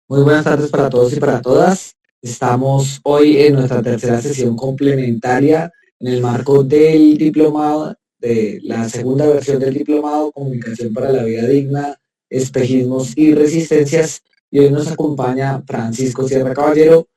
Muy buenas tardes para todos y para todas. Estamos hoy en nuestra tercera sesión complementaria en el marco del diplomado, de la segunda versión del diplomado Comunicación para la Vida Digna, Espejismos y Resistencias. Y hoy nos acompaña Francisco Sierra Caballero.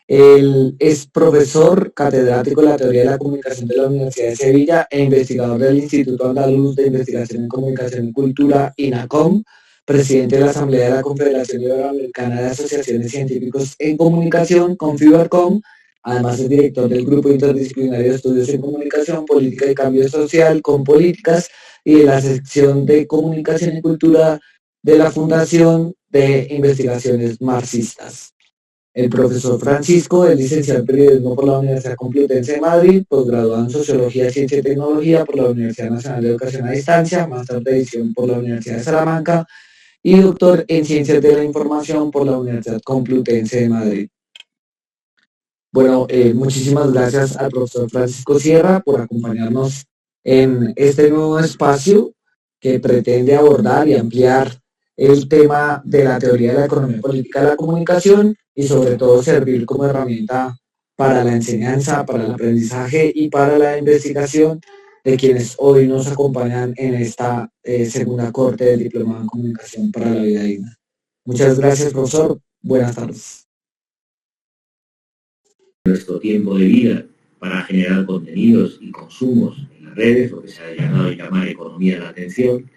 Él es profesor catedrático de la teoría de la comunicación de la Universidad de Sevilla e investigador del Instituto Andaluz de Investigación en Comunicación y Cultura, INACOM, presidente de la Asamblea de la Confederación Iberoamericana de Asociaciones Científicos en Comunicación, Confibercom. Además es director del Grupo Interdisciplinario de Estudios en Comunicación, Política y Cambio Social con Políticas y de la sección de Comunicación y Cultura de la Fundación de Investigaciones Marxistas. El profesor Francisco es licenciado en Periodismo por la Universidad Complutense de Madrid, posgraduado en Sociología, Ciencia y Tecnología por la Universidad Nacional de Educación a Distancia, máster de edición por la Universidad de Salamanca y doctor en Ciencias de la Información por la Universidad Complutense de Madrid. Bueno, muchísimas gracias al profesor Francisco Sierra por acompañarnos en este nuevo espacio que pretende abordar y ampliar el tema de la teoría de la economía política de la comunicación y sobre todo servir como herramienta para la enseñanza, para el aprendizaje y para la investigación de quienes hoy nos acompañan en esta segunda corte del Diplomado en Comunicación para la Vida Digna. Muchas gracias, profesor. Buenas tardes. Nuestro tiempo de vida para generar contenidos y consumos en las redes, lo que se ha llamado llamar economía de la atención.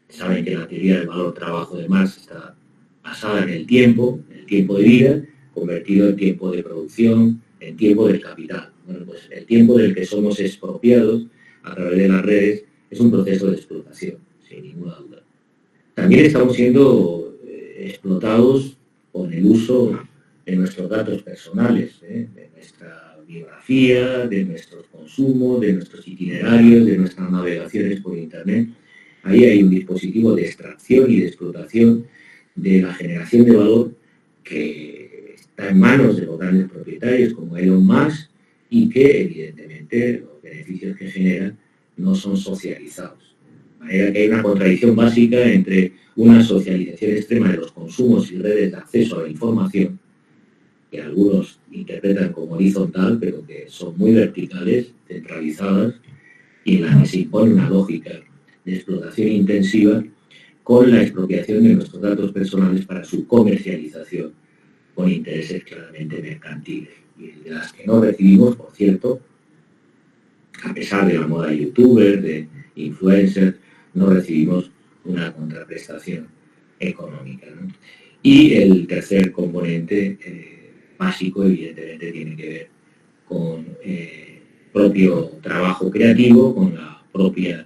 Saben que la teoría del valor trabajo de Marx está basada en el tiempo de vida, convertido en tiempo de producción, en tiempo del capital. Bueno, pues el tiempo del que somos expropiados a través de las redes es un proceso de explotación, sin ninguna duda. También estamos siendo explotados con el uso de nuestros datos personales, de nuestra biografía, de nuestros consumos, de nuestros itinerarios, de nuestras navegaciones por Internet. Ahí hay un dispositivo de extracción y de explotación de la generación de valor que está en manos de los grandes propietarios como Elon Musk y que evidentemente los beneficios que genera no son socializados. De manera que hay una contradicción básica entre una socialización extrema de los consumos y redes de acceso a la información, que algunos interpretan como horizontal, pero que son muy verticales, centralizadas, y en las que se impone una lógica de explotación intensiva con la expropiación de nuestros datos personales para su comercialización con intereses claramente mercantiles, y de las que no recibimos, por cierto, a pesar de la moda de youtubers, de influencers, no recibimos una contraprestación económica, ¿no? Y el tercer componente básico, evidentemente, tiene que ver con propio trabajo creativo, con la propia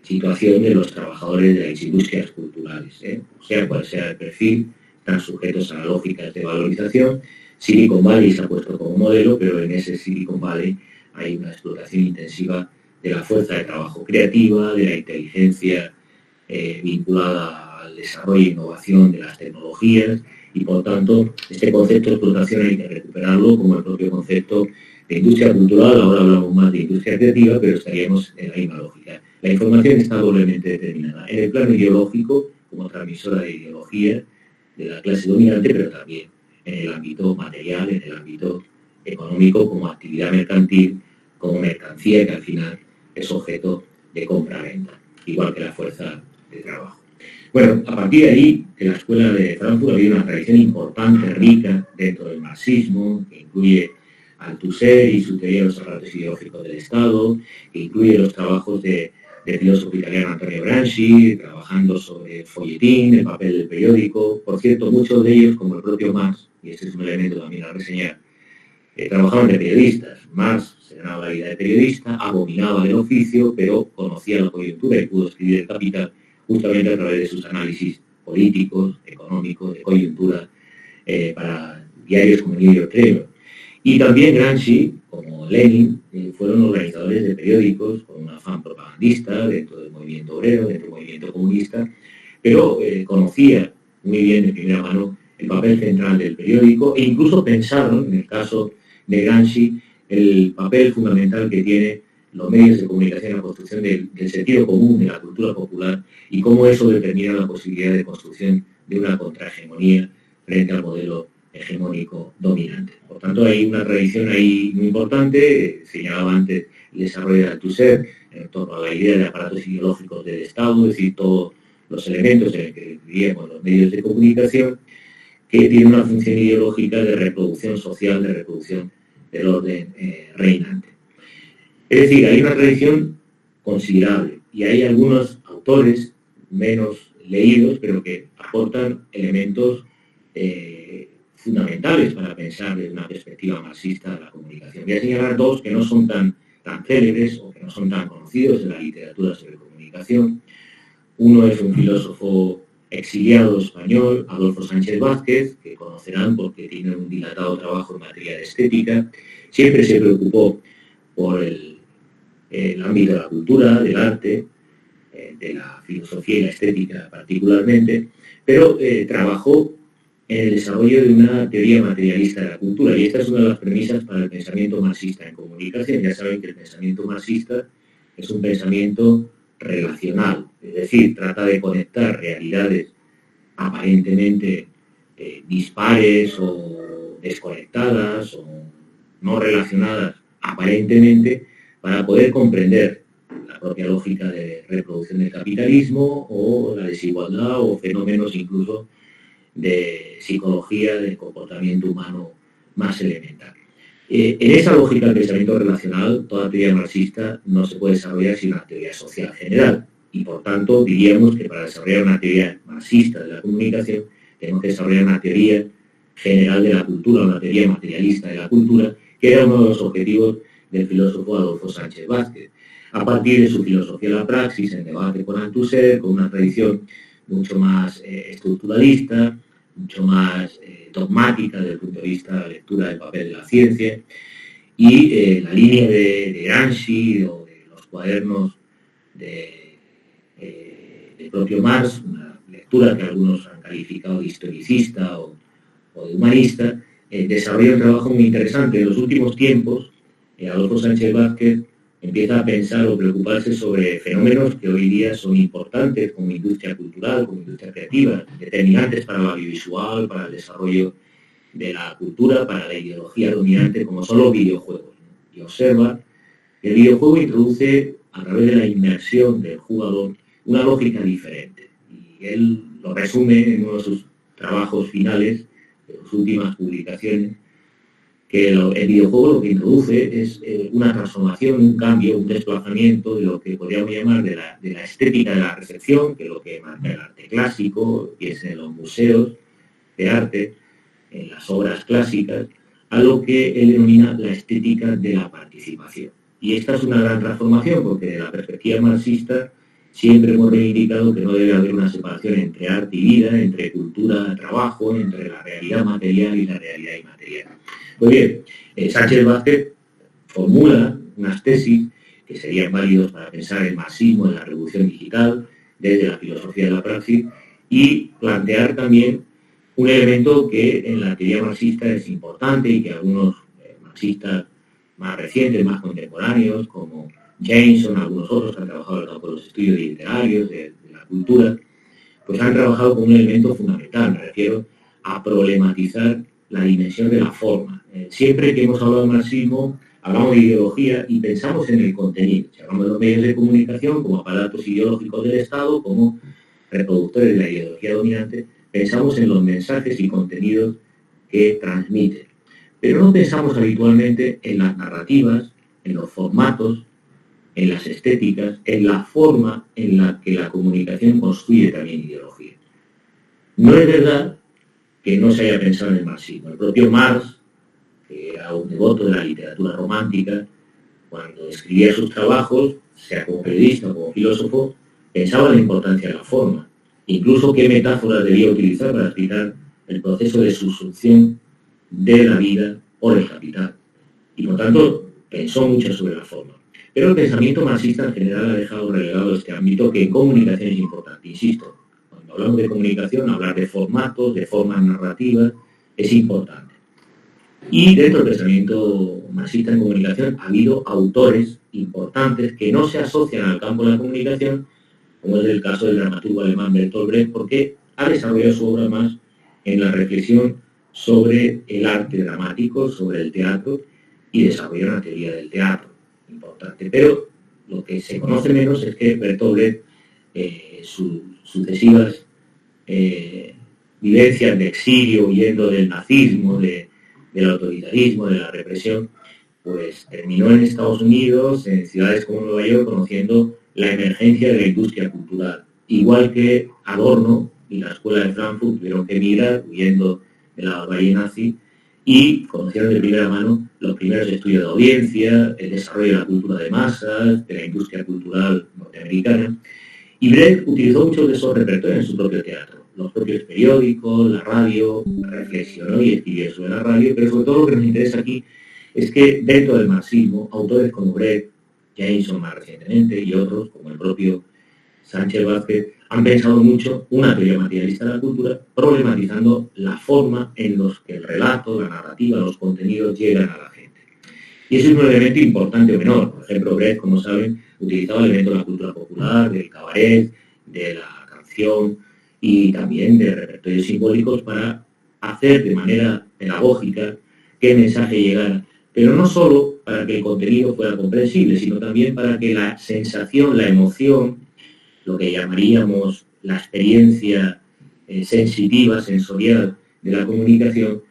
situación de los trabajadores de las industrias culturales, o sea cual sea el perfil, están sujetos a lógicas de valorización. Silicon Valley se ha puesto como modelo, pero en ese Silicon Valley hay una explotación intensiva de la fuerza de trabajo creativa, de la inteligencia vinculada al desarrollo e innovación de las tecnologías, y por tanto este concepto de explotación hay que recuperarlo como el propio concepto de industria cultural. Ahora hablamos más de industria creativa, pero estaríamos en la misma lógica. La información está doblemente determinada en el plano ideológico, como transmisora de ideología de la clase dominante, pero también en el ámbito material, en el ámbito económico, como actividad mercantil, como mercancía que al final es objeto de compra-venta, igual que la fuerza de trabajo. Bueno, a partir de ahí, en la escuela de Frankfurt había una tradición importante, rica, dentro del marxismo, que incluye Althusser y su teoría de los aparatos ideológicos del Estado, que incluye los trabajos del filósofo italiano Antonio Gramsci, trabajando sobre el folletín, el papel del periódico. Por cierto, muchos de ellos, como el propio Marx, y este es un elemento también a reseñar, trabajaban de periodistas. Marx se ganaba la vida de periodista, abominaba el oficio, pero conocía la coyuntura y pudo escribir El Capital justamente a través de sus análisis políticos, económicos, de coyuntura, para diarios como el New York Times. Y también Gramsci, como Lenin, fueron organizadores de periódicos con un afán propagandista dentro del movimiento obrero, dentro del movimiento comunista, pero conocía muy bien de primera mano el papel central del periódico, e incluso pensaron, en el caso de Gramsci, el papel fundamental que tiene los medios de comunicación en la construcción del sentido común, de la cultura popular, y cómo eso determina la posibilidad de construcción de una contrahegemonía frente al modelo hegemónico dominante. Por tanto, hay una tradición ahí muy importante, señalaba antes el desarrollo de Althusser en torno a la idea de aparatos ideológicos del Estado, es decir, todos los elementos en los que vivíamos los medios de comunicación, que tienen una función ideológica de reproducción social, de reproducción del orden reinante. Es decir, hay una tradición considerable y hay algunos autores menos leídos, pero que aportan elementos fundamentales para pensar desde una perspectiva marxista de la comunicación. Voy a señalar dos que no son tan célebres o que no son tan conocidos en la literatura sobre comunicación. Uno es un filósofo exiliado español, Adolfo Sánchez Vázquez, que conocerán porque tiene un dilatado trabajo en materia de estética. Siempre se preocupó por el ámbito de la cultura, del arte, de la filosofía y la estética particularmente, pero trabajó en el desarrollo de una teoría materialista de la cultura, y esta es una de las premisas para el pensamiento marxista en comunicación. Ya saben que el pensamiento marxista es un pensamiento relacional, es decir, trata de conectar realidades aparentemente dispares o desconectadas o no relacionadas aparentemente para poder comprender la propia lógica de reproducción del capitalismo o la desigualdad o fenómenos incluso de psicología del comportamiento humano más elemental. En esa lógica del pensamiento relacional, toda teoría marxista no se puede desarrollar sin una teoría social general. Y por tanto, diríamos que para desarrollar una teoría marxista de la comunicación, tenemos que desarrollar una teoría general de la cultura, una teoría materialista de la cultura, que era uno de los objetivos del filósofo Adolfo Sánchez Vázquez. A partir de su filosofía de la praxis, en debate con Althusser, con una tradición mucho más estructuralista, mucho más dogmática desde el punto de vista de la lectura del papel de la ciencia, y la línea de Gramsci o de los cuadernos del propio Marx, una lectura que algunos han calificado de historicista o de humanista, desarrolla un trabajo muy interesante. En los últimos tiempos, Adolfo Sánchez Vázquez empieza a pensar o preocuparse sobre fenómenos que hoy día son importantes como industria cultural, como industria creativa, determinantes para lo audiovisual, para el desarrollo de la cultura, para la ideología dominante, como son los videojuegos. Y observa que el videojuego introduce, a través de la inmersión del jugador, una lógica diferente. Y él lo resume en uno de sus trabajos finales, de sus últimas publicaciones, que el videojuego lo que introduce es una transformación, un cambio, un desplazamiento de lo que podríamos llamar de la estética de la recepción, que es lo que marca el arte clásico, que es en los museos de arte, en las obras clásicas, a lo que él denomina la estética de la participación. Y esta es una gran transformación, porque de la perspectiva marxista siempre hemos reivindicado que no debe haber una separación entre arte y vida, entre cultura y trabajo, entre la realidad material y la realidad inmaterial. Pues bien, Sánchez Vázquez formula unas tesis que serían válidos para pensar el marxismo en la revolución digital desde la filosofía de la praxis y plantear también un elemento que en la teoría marxista es importante y que algunos marxistas más recientes, más contemporáneos, como Jameson, algunos otros que han trabajado en el campo de los estudios literarios, de la cultura, pues han trabajado con un elemento fundamental. Me refiero a problematizar la dimensión de la forma. Siempre que hemos hablado de marxismo, hablamos de ideología y pensamos en el contenido. Si hablamos de los medios de comunicación como aparatos ideológicos del Estado, como reproductores de la ideología dominante, pensamos en los mensajes y contenidos que transmiten. Pero no pensamos habitualmente en las narrativas, en los formatos, en las estéticas, en la forma en la que la comunicación construye también ideología. No es verdad que no se haya pensado en el marxismo. El propio Marx, que era un devoto de la literatura romántica, cuando escribía sus trabajos, sea como periodista o como filósofo, pensaba en la importancia de la forma, incluso qué metáforas debía utilizar para explicar el proceso de sustracción de la vida por el capital. Y por tanto, pensó mucho sobre la forma. Pero el pensamiento marxista en general ha dejado relegado este ámbito que en comunicación es importante. Insisto, cuando hablamos de comunicación, hablar de formatos, de formas narrativas, es importante. Y dentro del pensamiento marxista en comunicación ha habido autores importantes que no se asocian al campo de la comunicación, como es el caso del dramaturgo alemán Bertolt Brecht, porque ha desarrollado su obra más en la reflexión sobre el arte dramático, sobre el teatro, y desarrolló una teoría del teatro importante. Pero lo que se conoce menos es que Bertolt Brecht, sus sucesivas vivencias de exilio, huyendo del nazismo, del autoritarismo, de la represión, pues terminó en Estados Unidos, en ciudades como Nueva York, conociendo la emergencia de la industria cultural. Igual que Adorno y la Escuela de Frankfurt tuvieron que emigrar, huyendo de la barbarie nazi, y conocieron de primera mano los primeros estudios de audiencia, el desarrollo de la cultura de masas, de la industria cultural norteamericana. Y Brecht utilizó muchos de esos repertorios en su propio teatro, los propios periódicos, la radio, reflexionó y escribió sobre la radio, pero sobre todo lo que nos interesa aquí es que dentro del marxismo, autores como Brecht, Jameson más recientemente y otros, como el propio Sánchez Vázquez, han pensado mucho una teoría materialista de la cultura, problematizando la forma en los que el relato, la narrativa, los contenidos llegan a la gente. Y eso es un elemento importante o menor. Por ejemplo, Brecht, como saben, utilizaba elementos de la cultura popular, del cabaret, de la canción y también de repertorios simbólicos para hacer de manera pedagógica que el mensaje llegara. Pero no solo para que el contenido fuera comprensible, sino también para que la sensación, la emoción, lo que llamaríamos la experiencia sensitiva, sensorial de la comunicación,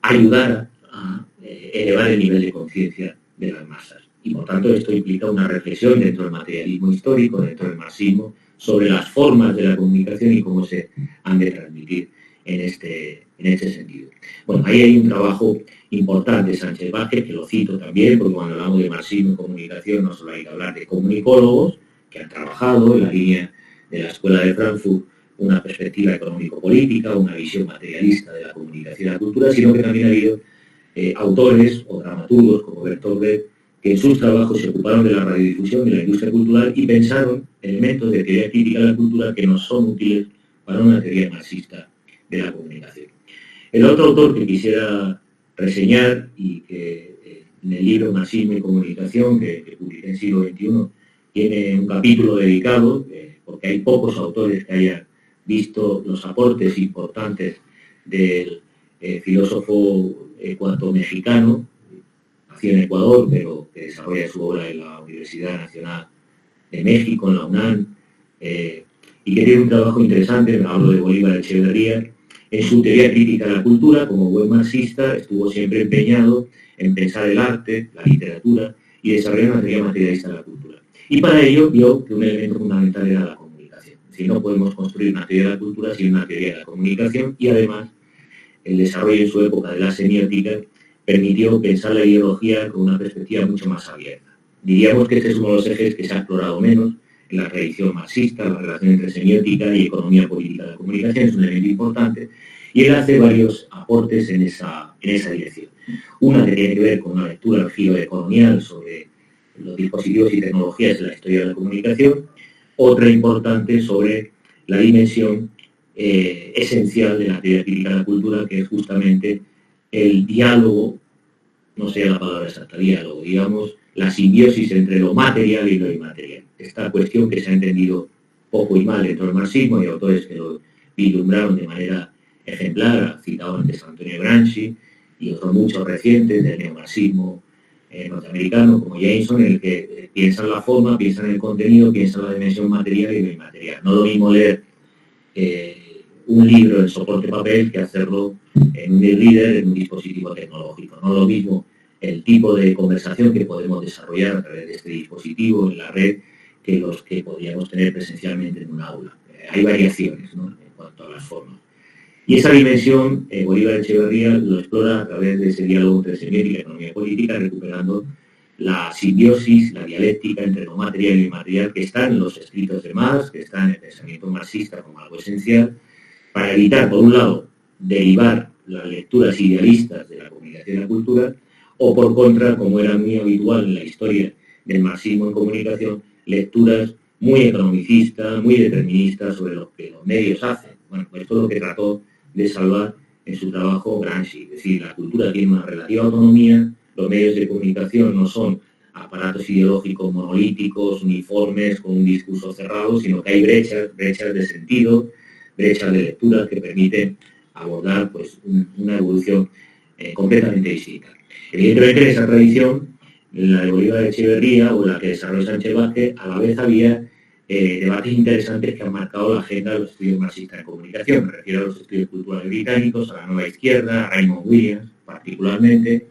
ayudara a elevar el nivel de conciencia de las masas. Y por tanto esto implica una reflexión dentro del materialismo histórico, dentro del marxismo, sobre las formas de la comunicación y cómo se han de transmitir en este sentido. Bueno, ahí hay un trabajo importante de Sánchez Vázquez, que lo cito también, porque cuando hablamos de marxismo y comunicación no solo hay que hablar de comunicólogos, que han trabajado en la línea de la Escuela de Frankfurt una perspectiva económico-política, una visión materialista de la comunicación y la cultura, sino que también ha habido autores o dramaturgos como Bertolt Brecht, que en sus trabajos se ocuparon de la radiodifusión y la industria cultural y pensaron elementos de teoría crítica de la cultura que nos son útiles para una teoría marxista de la comunicación. El otro autor que quisiera reseñar y que en el libro Marxismo y Comunicación, que publiqué en siglo XXI, tiene un capítulo dedicado, porque hay pocos autores que hayan visto los aportes importantes del filósofo ecuato-mexicano, nació en Ecuador, pero que desarrolla su obra en la Universidad Nacional de México, en la UNAM, y que tiene un trabajo interesante. Me hablo de Bolívar Echeverría. En su teoría crítica de la cultura, como buen marxista, estuvo siempre empeñado en pensar el arte, la literatura, y desarrollar una teoría materialista de la cultura. Y para ello vio que un elemento fundamental era la comunicación. Si no podemos construir una teoría de la cultura sin una teoría de la comunicación, y además el desarrollo en su época de la semiótica permitió pensar la ideología con una perspectiva mucho más abierta. Diríamos que este es uno de los ejes que se ha explorado menos en la tradición marxista, la relación entre semiótica y economía política de la comunicación, es un elemento importante, y él hace varios aportes en esa dirección. Una que tiene que ver con una lectura filoeconomial sobre los dispositivos y tecnologías de la historia de la comunicación, otra importante sobre la dimensión esencial de la teoría crítica de la cultura, que es justamente el diálogo, no sé la palabra exacta, diálogo, digamos, la simbiosis entre lo material y lo inmaterial. Esta cuestión que se ha entendido poco y mal dentro del marxismo, y autores que lo vislumbraron de manera ejemplar, citado antes Antonio Gramsci, y otros muchos recientes del neomarxismo norteamericano, como Jameson, en el que piensan la forma, piensan el contenido, piensan la dimensión material y lo inmaterial. No lo mismo leer un libro en soporte papel que hacerlo en un e-reader, en un dispositivo tecnológico. No lo mismo el tipo de conversación que podemos desarrollar a través de este dispositivo en la red que los que podríamos tener presencialmente en un aula. Hay variaciones, ¿no?, en cuanto a las formas. Y esa dimensión, Bolívar Echeverría lo explora a través de ese diálogo entre semiótica y economía política, recuperando la simbiosis, la dialéctica entre lo material y lo inmaterial que está en los escritos de Marx, que está en el pensamiento marxista como algo esencial, para evitar, por un lado, derivar las lecturas idealistas de la comunicación y la cultura, o por contra, como era muy habitual en la historia del marxismo en comunicación, lecturas muy economicistas, muy deterministas sobre lo que los medios hacen. Bueno, pues esto es lo que trató de salvar en su trabajo Gramsci. Es decir, la cultura tiene una relativa autonomía, los medios de comunicación no son aparatos ideológicos monolíticos, uniformes, con un discurso cerrado, sino que hay brechas de sentido, brechas de lectura que permiten abordar pues, una evolución completamente distinta. Evidentemente, en esa tradición, la de Bolívar Echeverría o la que desarrolló Sánchez Vázquez, a la vez había debates interesantes que han marcado la agenda de los estudios marxistas en comunicación. Me refiero a los estudios culturales británicos, a la nueva izquierda, a Raymond Williams, particularmente,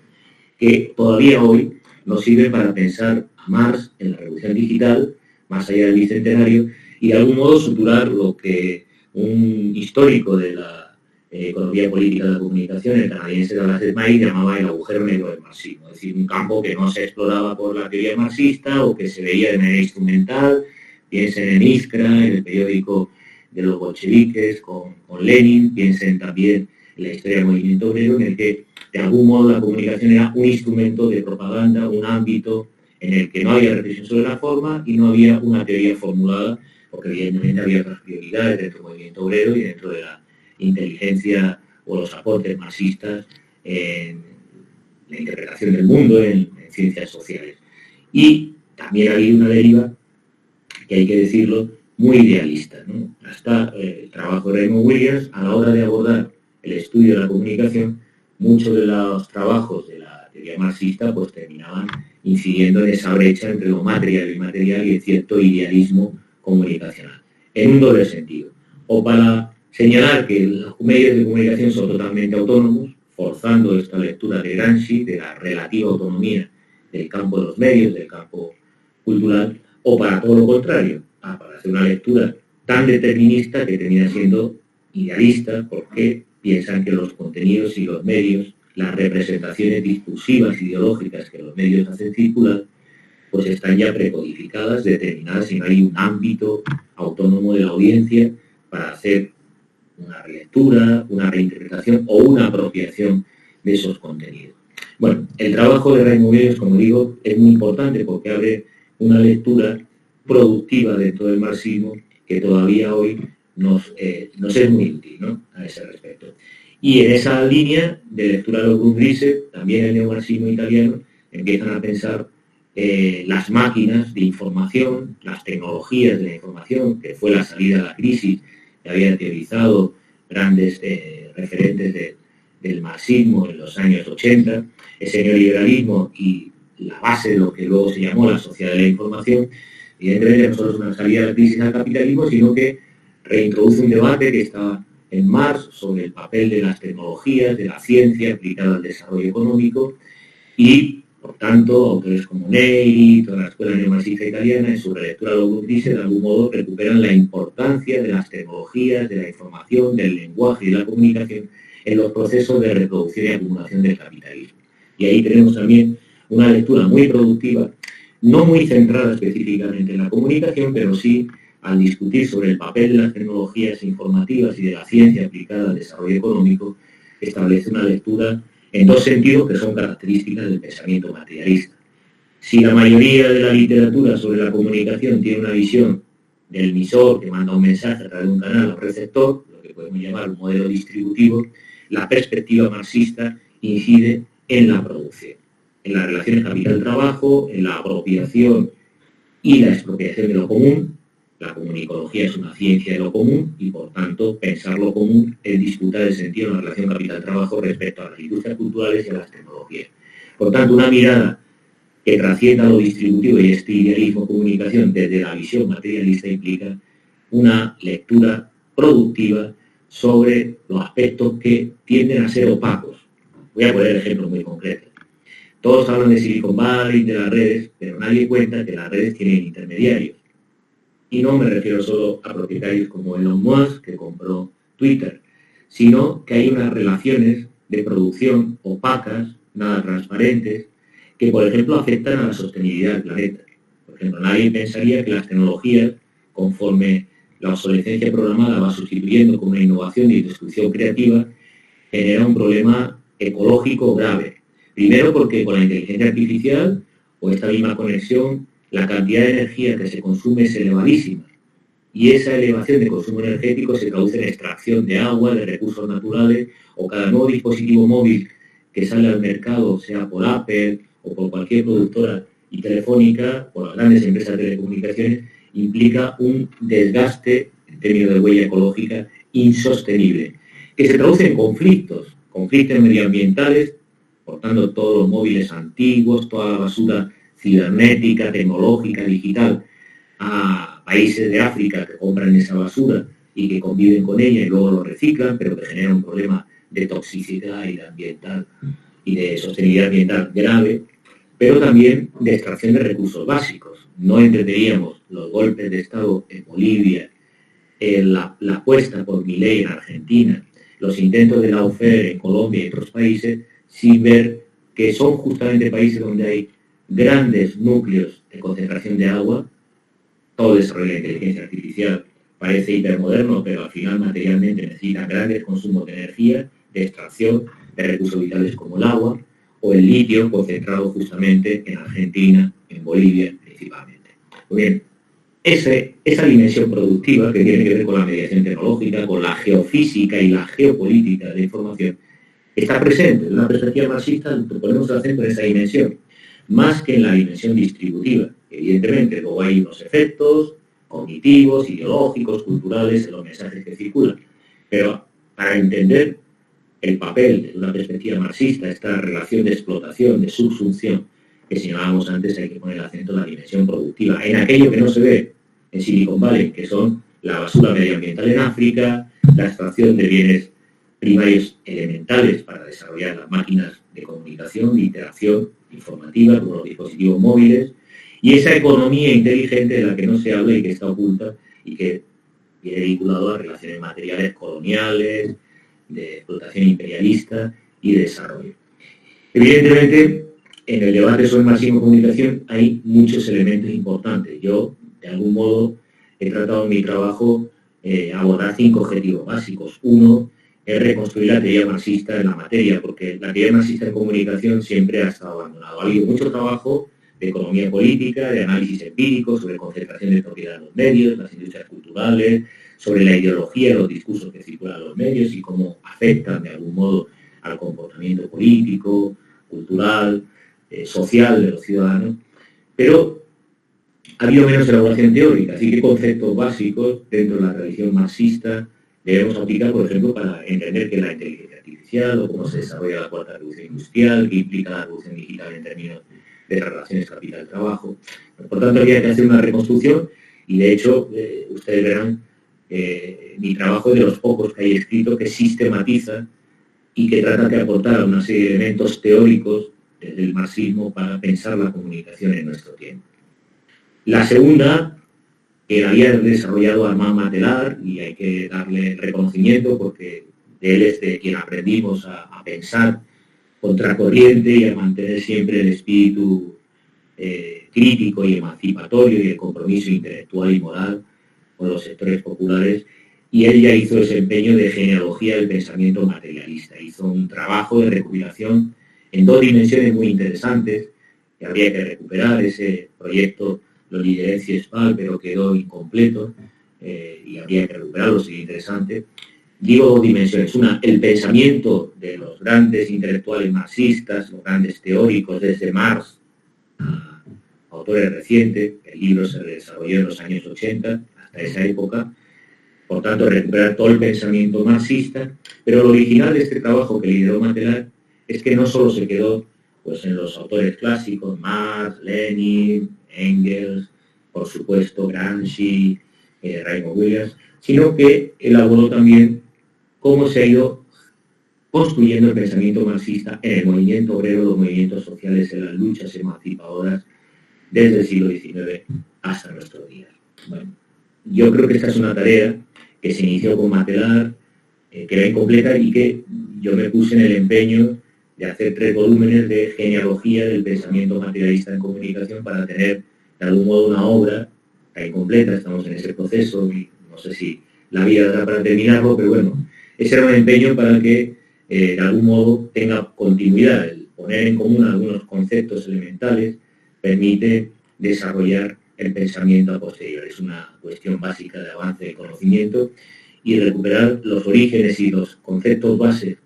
que todavía hoy nos sirven para pensar a Marx en la revolución digital, más allá del bicentenario, y de algún modo suturar lo que un histórico de la economía política de la comunicación, el canadiense Dallas May, llamaba el agujero negro del marxismo, es decir, un campo que no se exploraba por la teoría marxista o que se veía de manera instrumental. Piensen en Iskra, en el periódico de los bolcheviques con Lenin, piensen también en la historia del movimiento obrero, en el que de algún modo la comunicación era un instrumento de propaganda, un ámbito en el que no había reflexión sobre la forma y no había una teoría formulada, porque evidentemente había otras prioridades dentro del movimiento obrero y dentro de la inteligencia o los aportes marxistas en la interpretación del mundo, en ciencias sociales. Y también ha habido una deriva, que hay que decirlo, muy idealista, ¿no? Hasta el trabajo de Raymond Williams, a la hora de abordar el estudio de la comunicación, muchos de los trabajos de la teoría marxista pues terminaban incidiendo en esa brecha entre lo material y inmaterial y en cierto idealismo comunicacional, en un doble sentido. O para señalar que los medios de comunicación son totalmente autónomos, forzando esta lectura de Gramsci, de la relativa autonomía del campo de los medios, del campo cultural, o para todo lo contrario, para hacer una lectura tan determinista que termina siendo idealista, porque piensan que los contenidos y los medios, las representaciones discursivas ideológicas que los medios hacen circular, pues están ya precodificadas, determinadas, y no hay un ámbito autónomo de la audiencia para hacer una relectura, una reinterpretación o una apropiación de esos contenidos. Bueno, el trabajo de Raymond Williams, como digo, es muy importante porque abre una lectura productiva dentro del marxismo que todavía hoy nos es muy útil, ¿no?, a ese respecto. Y en esa línea de lectura de los Grundrisse, también el neomarxismo italiano, empiezan a pensar las máquinas de información, las tecnologías de la información, que fue la salida a la crisis que había teorizado grandes referentes del marxismo en los años 80, ese neoliberalismo y la base de lo que luego se llamó la sociedad de la información. Evidentemente no solo es una salida de la crisis al capitalismo, sino que reintroduce un debate que estaba en Marx sobre el papel de las tecnologías, de la ciencia aplicada al desarrollo económico, y por tanto autores como Neri, toda la escuela neomarxista italiana, en su relectura de los Grundrisse, de algún modo recuperan la importancia de las tecnologías, de la información, del lenguaje y de la comunicación en los procesos de reproducción y acumulación del capitalismo. Y ahí tenemos también una lectura muy productiva, no muy centrada específicamente en la comunicación, pero sí al discutir sobre el papel de las tecnologías informativas y de la ciencia aplicada al desarrollo económico, establece una lectura en dos sentidos que son características del pensamiento materialista. Si la mayoría de la literatura sobre la comunicación tiene una visión del emisor que manda un mensaje a través de un canal al receptor, lo que podemos llamar un modelo distributivo, la perspectiva marxista incide en la producción, en las relaciones capital-trabajo, en la apropiación y la expropiación de lo común. La comunicología es una ciencia de lo común y, por tanto, pensar lo común es disputar el sentido de la relación capital-trabajo respecto a las industrias culturales y a las tecnologías. Por tanto, una mirada que trascienda lo distributivo y este idealismo-comunicación desde la visión materialista implica una lectura productiva sobre los aspectos que tienden a ser opacos. Voy a poner ejemplos muy concretos. Todos hablan de Silicon Valley, de las redes, pero nadie cuenta que las redes tienen intermediarios. Y no me refiero solo a propietarios como Elon Musk, que compró Twitter, sino que hay unas relaciones de producción opacas, nada transparentes, que, por ejemplo, afectan a la sostenibilidad del planeta. Por ejemplo, nadie pensaría que las tecnologías, conforme la obsolescencia programada va sustituyendo con una innovación y destrucción creativa, genera un problema ecológico grave. Primero porque con la inteligencia artificial o esta misma conexión, la cantidad de energía que se consume es elevadísima. Y esa elevación de consumo energético se traduce en extracción de agua, de recursos naturales, o cada nuevo dispositivo móvil que sale al mercado, sea por Apple o por cualquier productora y telefónica, por las grandes empresas de telecomunicaciones, implica un desgaste en términos de huella ecológica insostenible, que se traduce en conflictos medioambientales, portando todos los móviles antiguos, toda la basura cibernética, tecnológica, digital, a países de África que compran esa basura y que conviven con ella y luego lo reciclan, pero que genera un problema de toxicidad y de ambiental y de sostenibilidad ambiental grave, pero también de extracción de recursos básicos. No entenderíamos los golpes de Estado en Bolivia, la apuesta por Milei en Argentina, los intentos de lawfare en Colombia y otros países, sin ver que son justamente países donde hay grandes núcleos de concentración de agua. Todo el desarrollo de la inteligencia artificial parece hipermoderno, pero al final materialmente necesitan grandes consumos de energía, de extracción de recursos vitales como el agua o el litio, concentrado justamente en Argentina, en Bolivia principalmente. Muy bien, esa dimensión productiva que tiene que ver con la mediación tecnológica, con la geofísica y la geopolítica de la información, está presente. En una perspectiva marxista ponemos el acento en esa dimensión, más que en la dimensión distributiva. Evidentemente, luego hay unos efectos cognitivos, ideológicos, culturales en los mensajes que circulan. Pero para entender el papel de una perspectiva marxista, esta relación de explotación, de subsunción que señalábamos antes, hay que poner el acento en la dimensión productiva, en aquello que no se ve en Silicon Valley, que son la basura medioambiental en África, la extracción de bienes primarios elementales para desarrollar las máquinas de comunicación, de interacción informativa, como los dispositivos móviles, y esa economía inteligente de la que no se habla y que está oculta y que viene vinculado a relaciones materiales coloniales, de explotación imperialista y de desarrollo. Evidentemente, en el debate sobre marxismo-comunicación hay muchos elementos importantes. Yo, de algún modo, he tratado en mi trabajo abordar 5 objetivos básicos. Uno es reconstruir la teoría marxista en la materia, porque la teoría marxista en comunicación siempre ha estado abandonada. Ha habido mucho trabajo de economía política, de análisis empírico, sobre concentración de propiedad en los medios, las industrias culturales, sobre la ideología, los discursos que circulan en los medios y cómo afectan de algún modo al comportamiento político, cultural, social de los ciudadanos. Pero ha habido menos elaboración teórica, así que conceptos básicos dentro de la tradición marxista debemos aplicar, por ejemplo, para entender qué es la inteligencia artificial o cómo se desarrolla la cuarta revolución industrial, qué implica la revolución digital en términos de las relaciones capital-trabajo. Por tanto, habría que hacer una reconstrucción y, de hecho, ustedes verán, mi trabajo es de los pocos que hay escrito que sistematiza y que trata de aportar una serie de elementos teóricos desde el marxismo para pensar la comunicación en nuestro tiempo. La segunda, que la había desarrollado Armand Matelar, y hay que darle reconocimiento porque de él es de quien aprendimos a pensar contracorriente y a mantener siempre el espíritu crítico y emancipatorio y el compromiso intelectual y moral con los sectores populares, y él ya hizo ese empeño de genealogía del pensamiento materialista. Hizo un trabajo de recopilación en 2 dimensiones muy interesantes, que habría que recuperar. Ese proyecto lo lideré en CIESPAL, pero quedó incompleto, y habría que recuperarlo, sería interesante. Digo 2 dimensiones. Una, el pensamiento de los grandes intelectuales marxistas, los grandes teóricos, desde Marx a autores recientes. El libro se desarrolló en los años 80, hasta esa época. Por tanto, recuperar todo el pensamiento marxista. Pero lo original de este trabajo que lideró Matelar es que no solo se quedó pues, en los autores clásicos, Marx, Lenin, Engels, por supuesto, Gramsci, Raymond Williams, sino que elaboró también cómo se ha ido construyendo el pensamiento marxista en el movimiento obrero, los movimientos sociales, en las luchas emancipadoras desde el siglo XIX hasta nuestros días. Bueno, yo creo que esta es una tarea que se inició con Matelar, que era incompleta y que yo me puse en el empeño de hacer 3 volúmenes de genealogía del pensamiento materialista en comunicación para tener de algún modo una obra incompleta. Estamos en ese proceso y no sé si la vida da para terminarlo, pero bueno, ese era un empeño para que de algún modo tenga continuidad. El poner en común algunos conceptos elementales permite desarrollar el pensamiento a posteriori. Es una cuestión básica de avance del conocimiento y recuperar los orígenes y los conceptos bases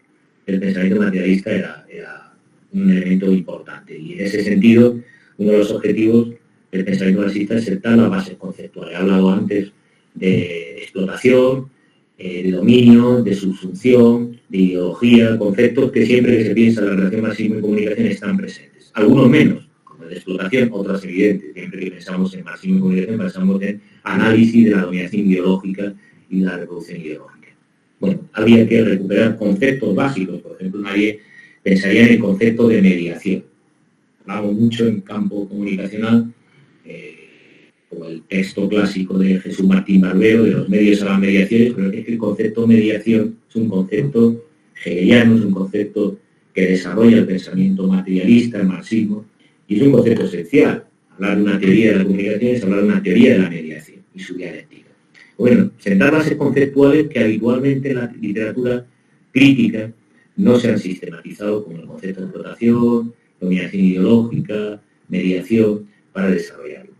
del pensamiento materialista era un elemento importante. Y en ese sentido, uno de los objetivos del pensamiento marxista es sentar las bases conceptuales. He hablado antes de explotación, de dominio, de subsunción, de ideología, conceptos que siempre que se piensa en la relación marxismo y comunicación están presentes. Algunos menos, como el de explotación, otras evidentes. Siempre que pensamos en marxismo y comunicación pensamos en análisis de la dominación ideológica y la reproducción ideológica. Bueno, habría que recuperar conceptos básicos. Por ejemplo, nadie pensaría en el concepto de mediación. Hablamos mucho en campo comunicacional, como el texto clásico de Jesús Martín Barbero, de los medios a las mediaciones, pero es que el concepto mediación es un concepto hegeliano, es un concepto que desarrolla el pensamiento materialista, el marxismo, y es un concepto esencial. Hablar de una teoría de la comunicación es hablar de una teoría de la mediación y su dialéctica. Bueno, sentar bases conceptuales que habitualmente en la literatura crítica no se han sistematizado, como el concepto de explotación, dominación ideológica, mediación, para desarrollarlo.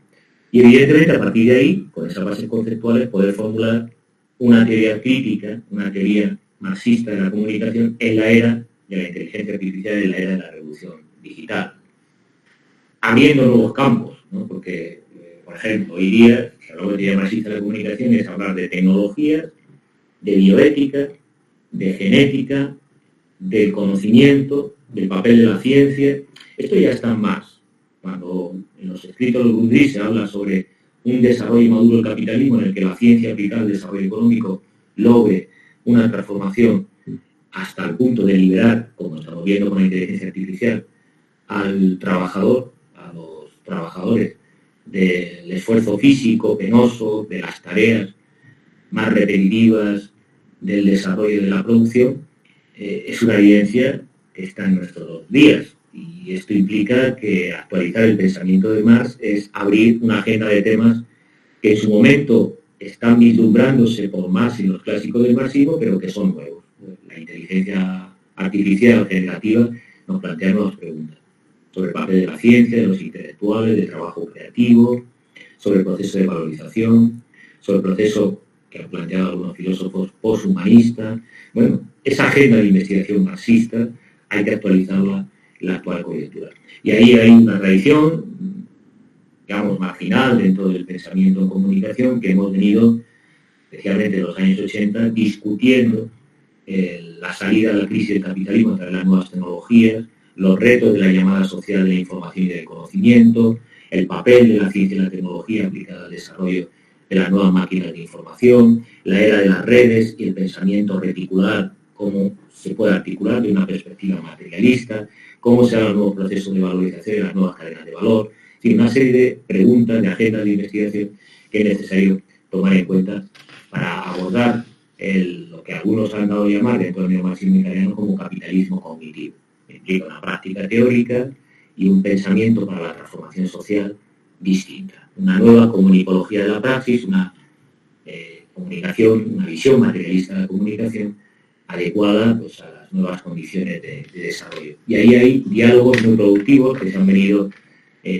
Y evidentemente a partir de ahí, con esas bases conceptuales, poder formular una teoría crítica, una teoría marxista de la comunicación en la era de la inteligencia artificial, en la era de la revolución digital. Abriendo nuevos campos, ¿no? Porque, por ejemplo, hoy día, si hablamos de teoría marxista de la comunicación, es hablar de tecnologías, de bioética, de genética, del conocimiento, del papel de la ciencia. Esto ya está más. Cuando en los escritos de Grundrisse se habla sobre un desarrollo maduro del capitalismo en el que la ciencia aplicada al desarrollo económico logre una transformación hasta el punto de liberar, como estamos viendo con la inteligencia artificial, al trabajador, a los trabajadores del esfuerzo físico, penoso, de las tareas más repetitivas del desarrollo de la producción, es una evidencia que está en nuestros días. Y esto implica que actualizar el pensamiento de Marx es abrir una agenda de temas que en su momento están vislumbrándose por Marx y los clásicos del marxismo, pero que son nuevos. La inteligencia artificial generativa nos plantea nuevas preguntas sobre el papel de la ciencia, de los intelectuales, del trabajo creativo, sobre el proceso de valorización, sobre el proceso que han planteado algunos filósofos posthumanistas. Bueno, esa agenda de investigación marxista hay que actualizarla en la actual coyuntura. Y ahí hay una tradición, digamos, marginal dentro del pensamiento en comunicación que hemos venido, especialmente en los años 80, discutiendo la salida de la crisis del capitalismo a través de las nuevas tecnologías, los retos de la llamada sociedad de la información y del conocimiento, el papel de la ciencia y la tecnología aplicada al desarrollo de las nuevas máquinas de información, la era de las redes y el pensamiento reticular, cómo se puede articular de una perspectiva materialista, cómo se dan los nuevos procesos de valorización de las nuevas cadenas de valor, en fin, una serie de preguntas, de agendas de investigación que es necesario tomar en cuenta para abordar lo que algunos han dado a llamar dentro del neomarxismo italiano como capitalismo cognitivo. Implica una práctica teórica y un pensamiento para la transformación social distinta. Una nueva comunicología de la praxis, una comunicación, una visión materialista de la comunicación adecuada pues, a las nuevas condiciones de desarrollo. Y ahí hay diálogos muy productivos que se han venido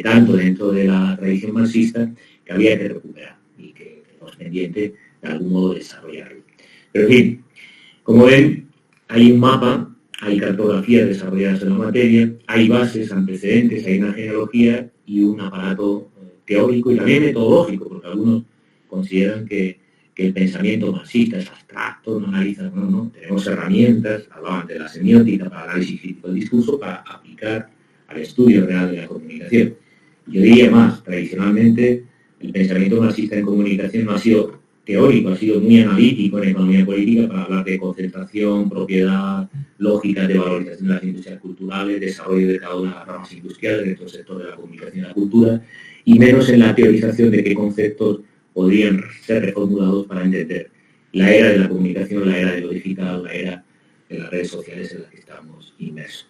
tanto dentro de la tradición marxista que había que recuperar y que tenemos pendiente de algún modo desarrollarlo. Pero en fin, como ven, hay un mapa, hay cartografías desarrolladas en la materia, hay bases, antecedentes, hay una genealogía y un aparato teórico y también metodológico, porque algunos consideran que el pensamiento marxista es abstracto, no analiza, no, tenemos herramientas, hablaban de la semiótica para análisis crítico del discurso, para aplicar al estudio real de la comunicación. Yo diría más, tradicionalmente el pensamiento marxista en comunicación no ha sido teórico, ha sido muy analítico en economía política para hablar de concentración, propiedad, lógicas de valorización de las industrias culturales, desarrollo de cada una de las ramas industriales dentro del sector de la comunicación y la cultura, y menos en la teorización de qué conceptos podrían ser reformulados para entender la era de la comunicación, la era de lo digital, la era de las redes sociales en las que estamos inmersos.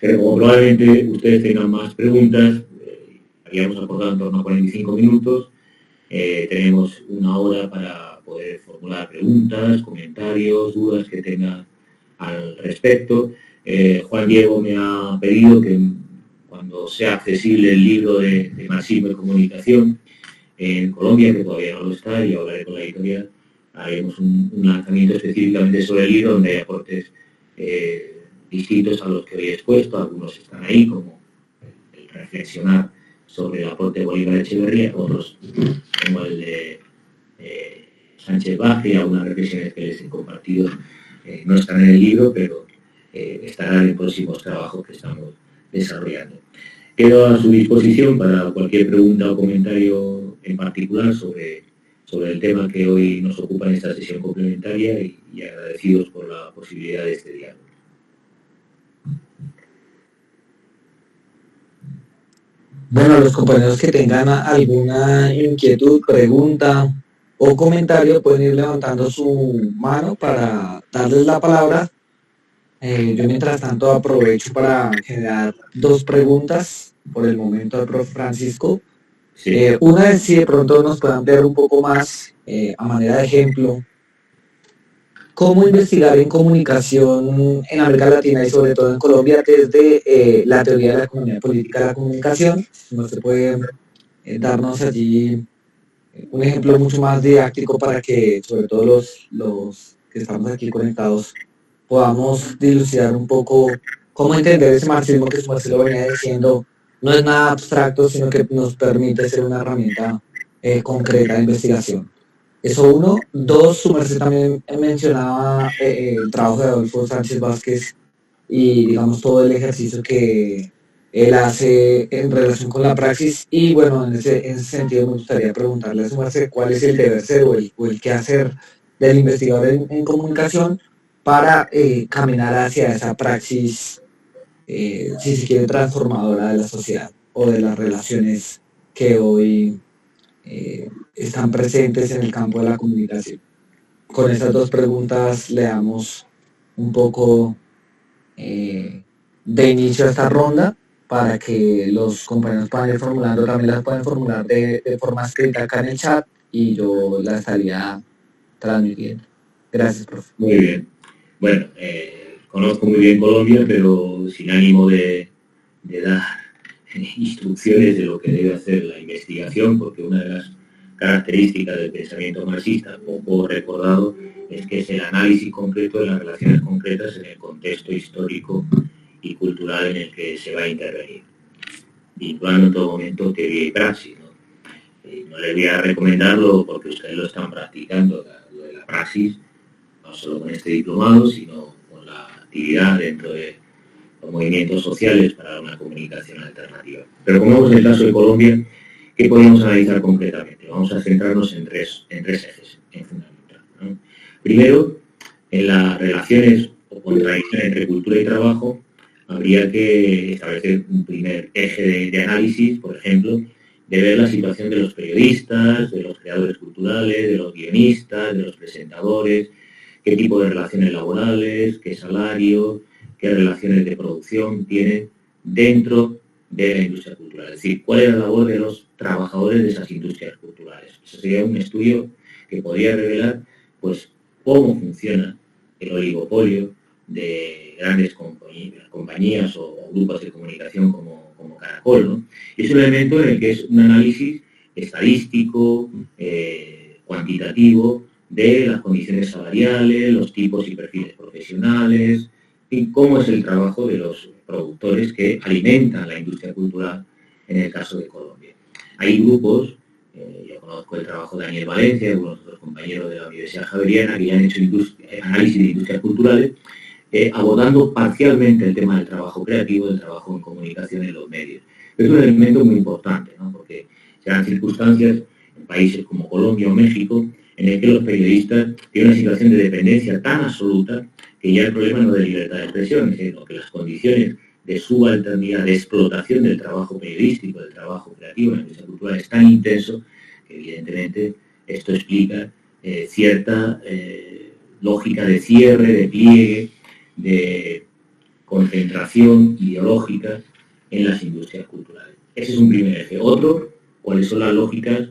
Pero como probablemente ustedes tengan más preguntas, habíamos acordado en torno a 45 minutos, tenemos una hora para poder formular preguntas, comentarios, dudas que tengan al respecto. Juan Diego me ha pedido que cuando sea accesible el libro de marxismo y comunicación en Colombia, que todavía no lo está, y hablaré con la editorial, haremos un lanzamiento específicamente sobre el libro donde hay aportes distintos a los que hoy he expuesto. Algunos están ahí, como el reflexionar sobre el aporte de Bolívar Echeverría, otros como el de Sánchez Vázquez, algunas reflexiones que les he compartido no están en el libro, pero estarán en próximos trabajos que estamos desarrollando. Quedo a su disposición para cualquier pregunta o comentario en particular sobre el tema que hoy nos ocupa en esta sesión complementaria y agradecidos por la posibilidad de este diálogo. Bueno, los compañeros que tengan alguna inquietud, pregunta o comentario pueden ir levantando su mano para darles la palabra. Yo mientras tanto aprovecho para generar dos preguntas por el momento al profe Francisco. Sí. Una es si de pronto nos puedan ver un poco más, a manera de ejemplo, cómo investigar en comunicación en América Latina y sobre todo en Colombia desde la teoría de la economía política de la comunicación. No se puede darnos allí un ejemplo mucho más didáctico para que sobre todo los que estamos aquí conectados podamos dilucidar un poco cómo entender ese marxismo que su Marcelo venía diciendo. No es nada abstracto, sino que nos permite ser una herramienta concreta de investigación. Eso uno. Dos, su merced también mencionaba el trabajo de Adolfo Sánchez Vázquez y digamos todo el ejercicio que él hace en relación con la praxis y bueno, en ese sentido me gustaría preguntarle a su merced cuál es el deber ser o el qué hacer del investigador en comunicación para caminar hacia esa praxis, si se quiere, transformadora de la sociedad o de las relaciones que hoy están presentes en el campo de la comunicación. Con estas dos preguntas le damos un poco de inicio a esta ronda para que los compañeros puedan ir formulando, también las pueden formular de forma escrita acá en el chat y yo la estaría transmitiendo. Gracias, profe. Muy bien. Bueno, conozco muy bien Colombia, pero sin ánimo de dar instrucciones de lo que debe hacer la investigación, porque una de las características del pensamiento marxista, poco recordado, es que es el análisis concreto de las relaciones concretas en el contexto histórico y cultural en el que se va a intervenir, vinculando en todo momento teoría y praxis, ¿no? No les voy a recomendarlo porque ustedes lo están practicando, lo de la praxis, no solo con este diplomado, sino con la actividad dentro de los movimientos sociales para una comunicación alternativa. Pero como vemos en el caso de Colombia, ¿qué podemos analizar concretamente? Vamos a centrarnos en tres ejes, en fundamental, ¿no? Primero, en las relaciones o contradicciones entre cultura y trabajo, habría que establecer un primer eje de análisis, por ejemplo, de ver la situación de los periodistas, de los creadores culturales, de los guionistas, de los presentadores, qué tipo de relaciones laborales, qué salario, qué relaciones de producción tienen dentro de la industria cultural. Es decir, cuál es la labor de los trabajadores de esas industrias culturales. Eso sería un estudio que podría revelar pues, cómo funciona el oligopolio de grandes compañías o grupos de comunicación como Caracol, ¿no? Y es un elemento en el que es un análisis estadístico, cuantitativo, de las condiciones salariales, los tipos y perfiles profesionales, y cómo es el trabajo de los productores que alimentan la industria cultural en el caso de Colombia. Hay grupos, yo conozco el trabajo de Daniel Valencia, de unos otros compañeros de la Universidad Javeriana, que ya han hecho análisis de industrias culturales, abordando parcialmente el tema del trabajo creativo, del trabajo en comunicación en los medios. Es un elemento muy importante, ¿no? Porque se dan circunstancias en países como Colombia o México en el que los periodistas tienen una situación de dependencia tan absoluta que ya el problema no es de libertad de expresión, sino que las condiciones de subalternidad, de explotación del trabajo periodístico, del trabajo creativo en la industria cultural es tan intenso que evidentemente esto explica cierta lógica de cierre, de pliegue, de concentración ideológica en las industrias culturales. Ese es un primer eje. Otro, cuáles son las lógicas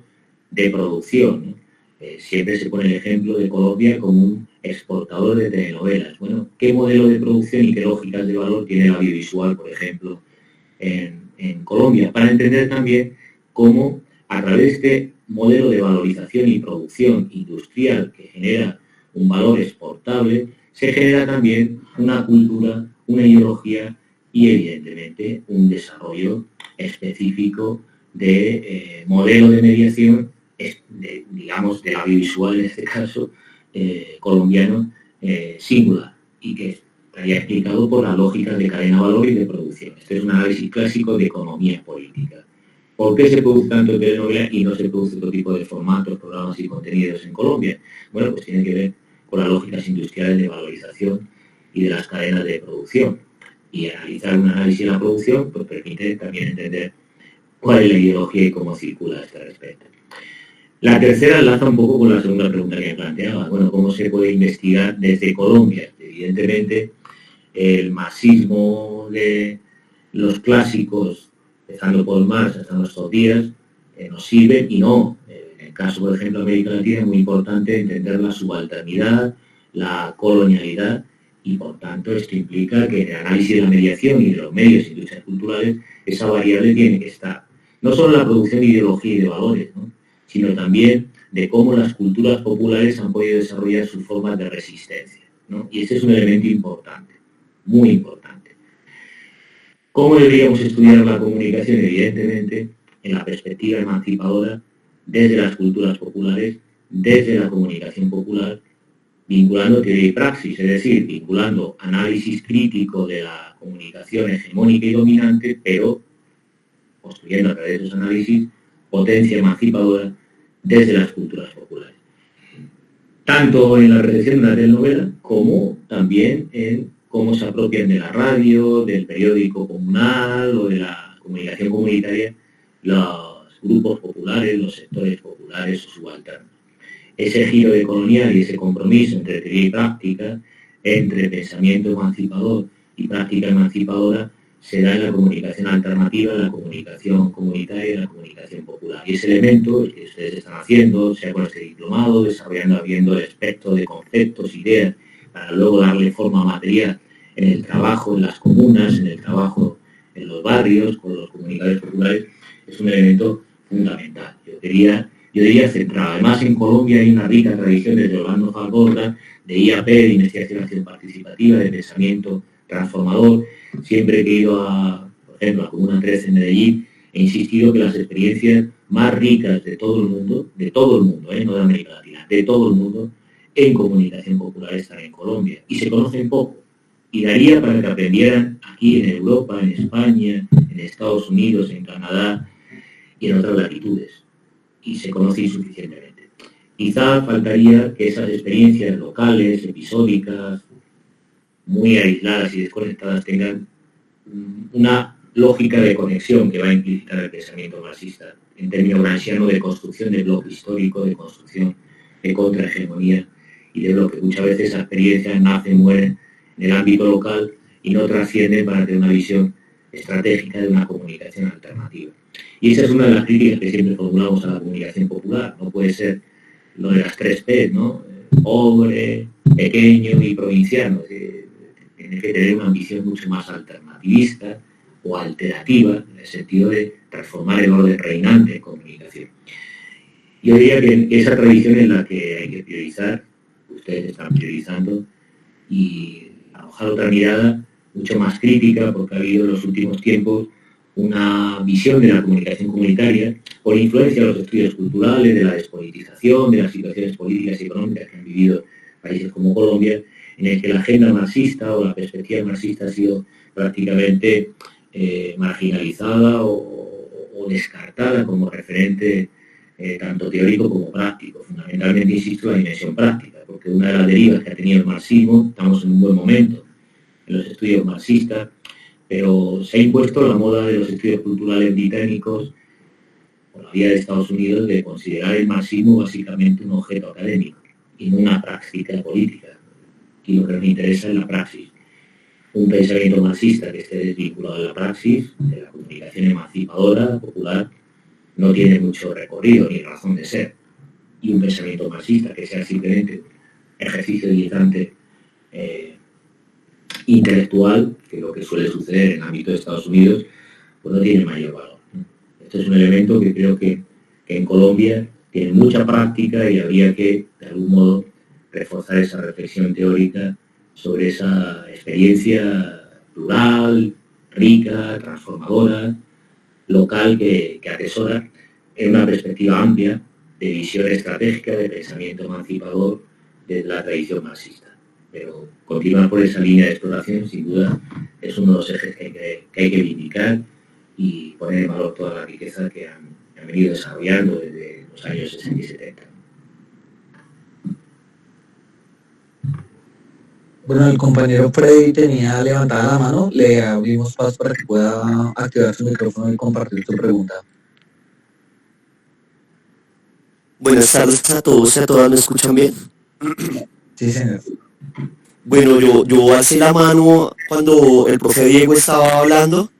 de producción, ¿no? Siempre se pone el ejemplo de Colombia como un exportador de telenovelas. Bueno, ¿qué modelo de producción y qué lógicas de valor tiene el audiovisual, por ejemplo, en Colombia? Para entender también cómo, a través de este modelo de valorización y producción industrial que genera un valor exportable, se genera también una cultura, una ideología y, evidentemente, un desarrollo específico de modelo de mediación digamos, del audiovisual en este caso, colombiano, singular, y que estaría explicado por las lógicas de cadena de valor y de producción. Este es un análisis clásico de economía política. ¿Por qué se produce tanto telenovela y no se produce otro tipo de formatos, programas y contenidos en Colombia? Bueno, pues tiene que ver con las lógicas industriales de valorización y de las cadenas de producción. Y analizar un análisis de la producción pues permite también entender cuál es la ideología y cómo circula a este respecto. La tercera enlaza un poco con la segunda pregunta que me planteaba. Bueno, ¿cómo se puede investigar desde Colombia? Evidentemente, el marxismo de los clásicos, empezando por Marx hasta nuestros días, nos sirve y no. En el caso, por ejemplo, de América Latina es muy importante entender la subalternidad, la colonialidad, y por tanto esto implica que en el análisis de la mediación y de los medios e industrias culturales esa variable tiene que estar. No solo la producción de ideología y de valores, ¿no?, sino también de cómo las culturas populares han podido desarrollar sus formas de resistencia, ¿no? Y ese es un elemento importante, muy importante. ¿Cómo deberíamos estudiar la comunicación? Evidentemente, en la perspectiva emancipadora, desde las culturas populares, desde la comunicación popular, vinculando teoría y praxis, es decir, vinculando análisis crítico de la comunicación hegemónica y dominante, pero construyendo a través de esos análisis potencia emancipadora desde las culturas populares. Tanto en la recepción de una telenovela como también en cómo se apropian de la radio, del periódico comunal o de la comunicación comunitaria los grupos populares, los sectores populares o subalternos. Ese giro de colonial y ese compromiso entre teoría y práctica, entre pensamiento emancipador y práctica emancipadora, se da en la comunicación alternativa, en la comunicación comunitaria, en la comunicación popular. Y ese elemento, el que ustedes están haciendo, sea con este diplomado, desarrollando, abriendo el espectro de conceptos, ideas, para luego darle forma material en el trabajo en las comunas, en el trabajo en los barrios, con los comunicadores populares, es un elemento fundamental. Yo diría central. Además, en Colombia hay una rica tradición desde Orlando Falborda, de IAP, de investigación participativa, de pensamiento transformador. Siempre que he ido por ejemplo, a Comuna 13 en Medellín, he insistido que las experiencias más ricas de todo el mundo, no de América Latina, de todo el mundo, en comunicación popular están en Colombia. Y se conocen poco. Y daría para que aprendieran aquí en Europa, en España, en Estados Unidos, en Canadá y en otras latitudes. Y se conoce insuficientemente. Quizá faltaría que esas experiencias locales, episódicas, muy aisladas y desconectadas, tengan una lógica de conexión que va a implicitar el pensamiento marxista, en términos gramsciano de construcción de bloque histórico, de construcción de contrahegemonía y de bloque. Muchas veces esas experiencias nacen, mueren en el ámbito local y no trascienden para tener una visión estratégica de una comunicación alternativa. Y esa es una de las críticas que siempre formulamos a la comunicación popular. No puede ser lo de las 3 P, ¿no? Pobre, pequeño y provinciano. Tiene que tener una visión mucho más alternativista o alterativa, en el sentido de transformar el orden reinante en comunicación. Yo diría que esa tradición es la que hay que priorizar, ustedes están priorizando, y arrojar otra mirada mucho más crítica, porque ha habido en los últimos tiempos una visión de la comunicación comunitaria por influencia de los estudios culturales, de la despolitización, de las situaciones políticas y económicas que han vivido países como Colombia, en el que la agenda marxista o la perspectiva marxista ha sido prácticamente marginalizada o descartada como referente tanto teórico como práctico. Fundamentalmente, insisto, la dimensión práctica, porque una de las derivas que ha tenido el marxismo, estamos en un buen momento en los estudios marxistas, pero se ha impuesto la moda de los estudios culturales británicos por la vía de Estados Unidos de considerar el marxismo básicamente un objeto académico y no una práctica política. Y lo que nos interesa es la praxis. Un pensamiento marxista que esté desvinculado de la praxis, de la comunicación emancipadora, popular, no tiene mucho recorrido ni razón de ser. Y un pensamiento marxista que sea simplemente ejercicio diletante intelectual, que es lo que suele suceder en el ámbito de Estados Unidos, pues no tiene mayor valor. Este es un elemento que creo que en Colombia tiene mucha práctica y habría que, de algún modo, reforzar esa reflexión teórica sobre esa experiencia plural, rica, transformadora, local, que atesora en una perspectiva amplia de visión estratégica, de pensamiento emancipador de la tradición marxista. Pero continuar por esa línea de exploración, sin duda, es uno de los ejes que hay que vindicar y poner en valor toda la riqueza que han venido desarrollando desde los años 60 y 70. Bueno, el compañero Freddy tenía levantada la mano, le abrimos paso para que pueda activar su micrófono y compartir su pregunta. Buenas tardes a todos y a todas, ¿me escuchan bien? Sí, señor. Bueno, yo alcé la mano cuando el profe Diego estaba hablando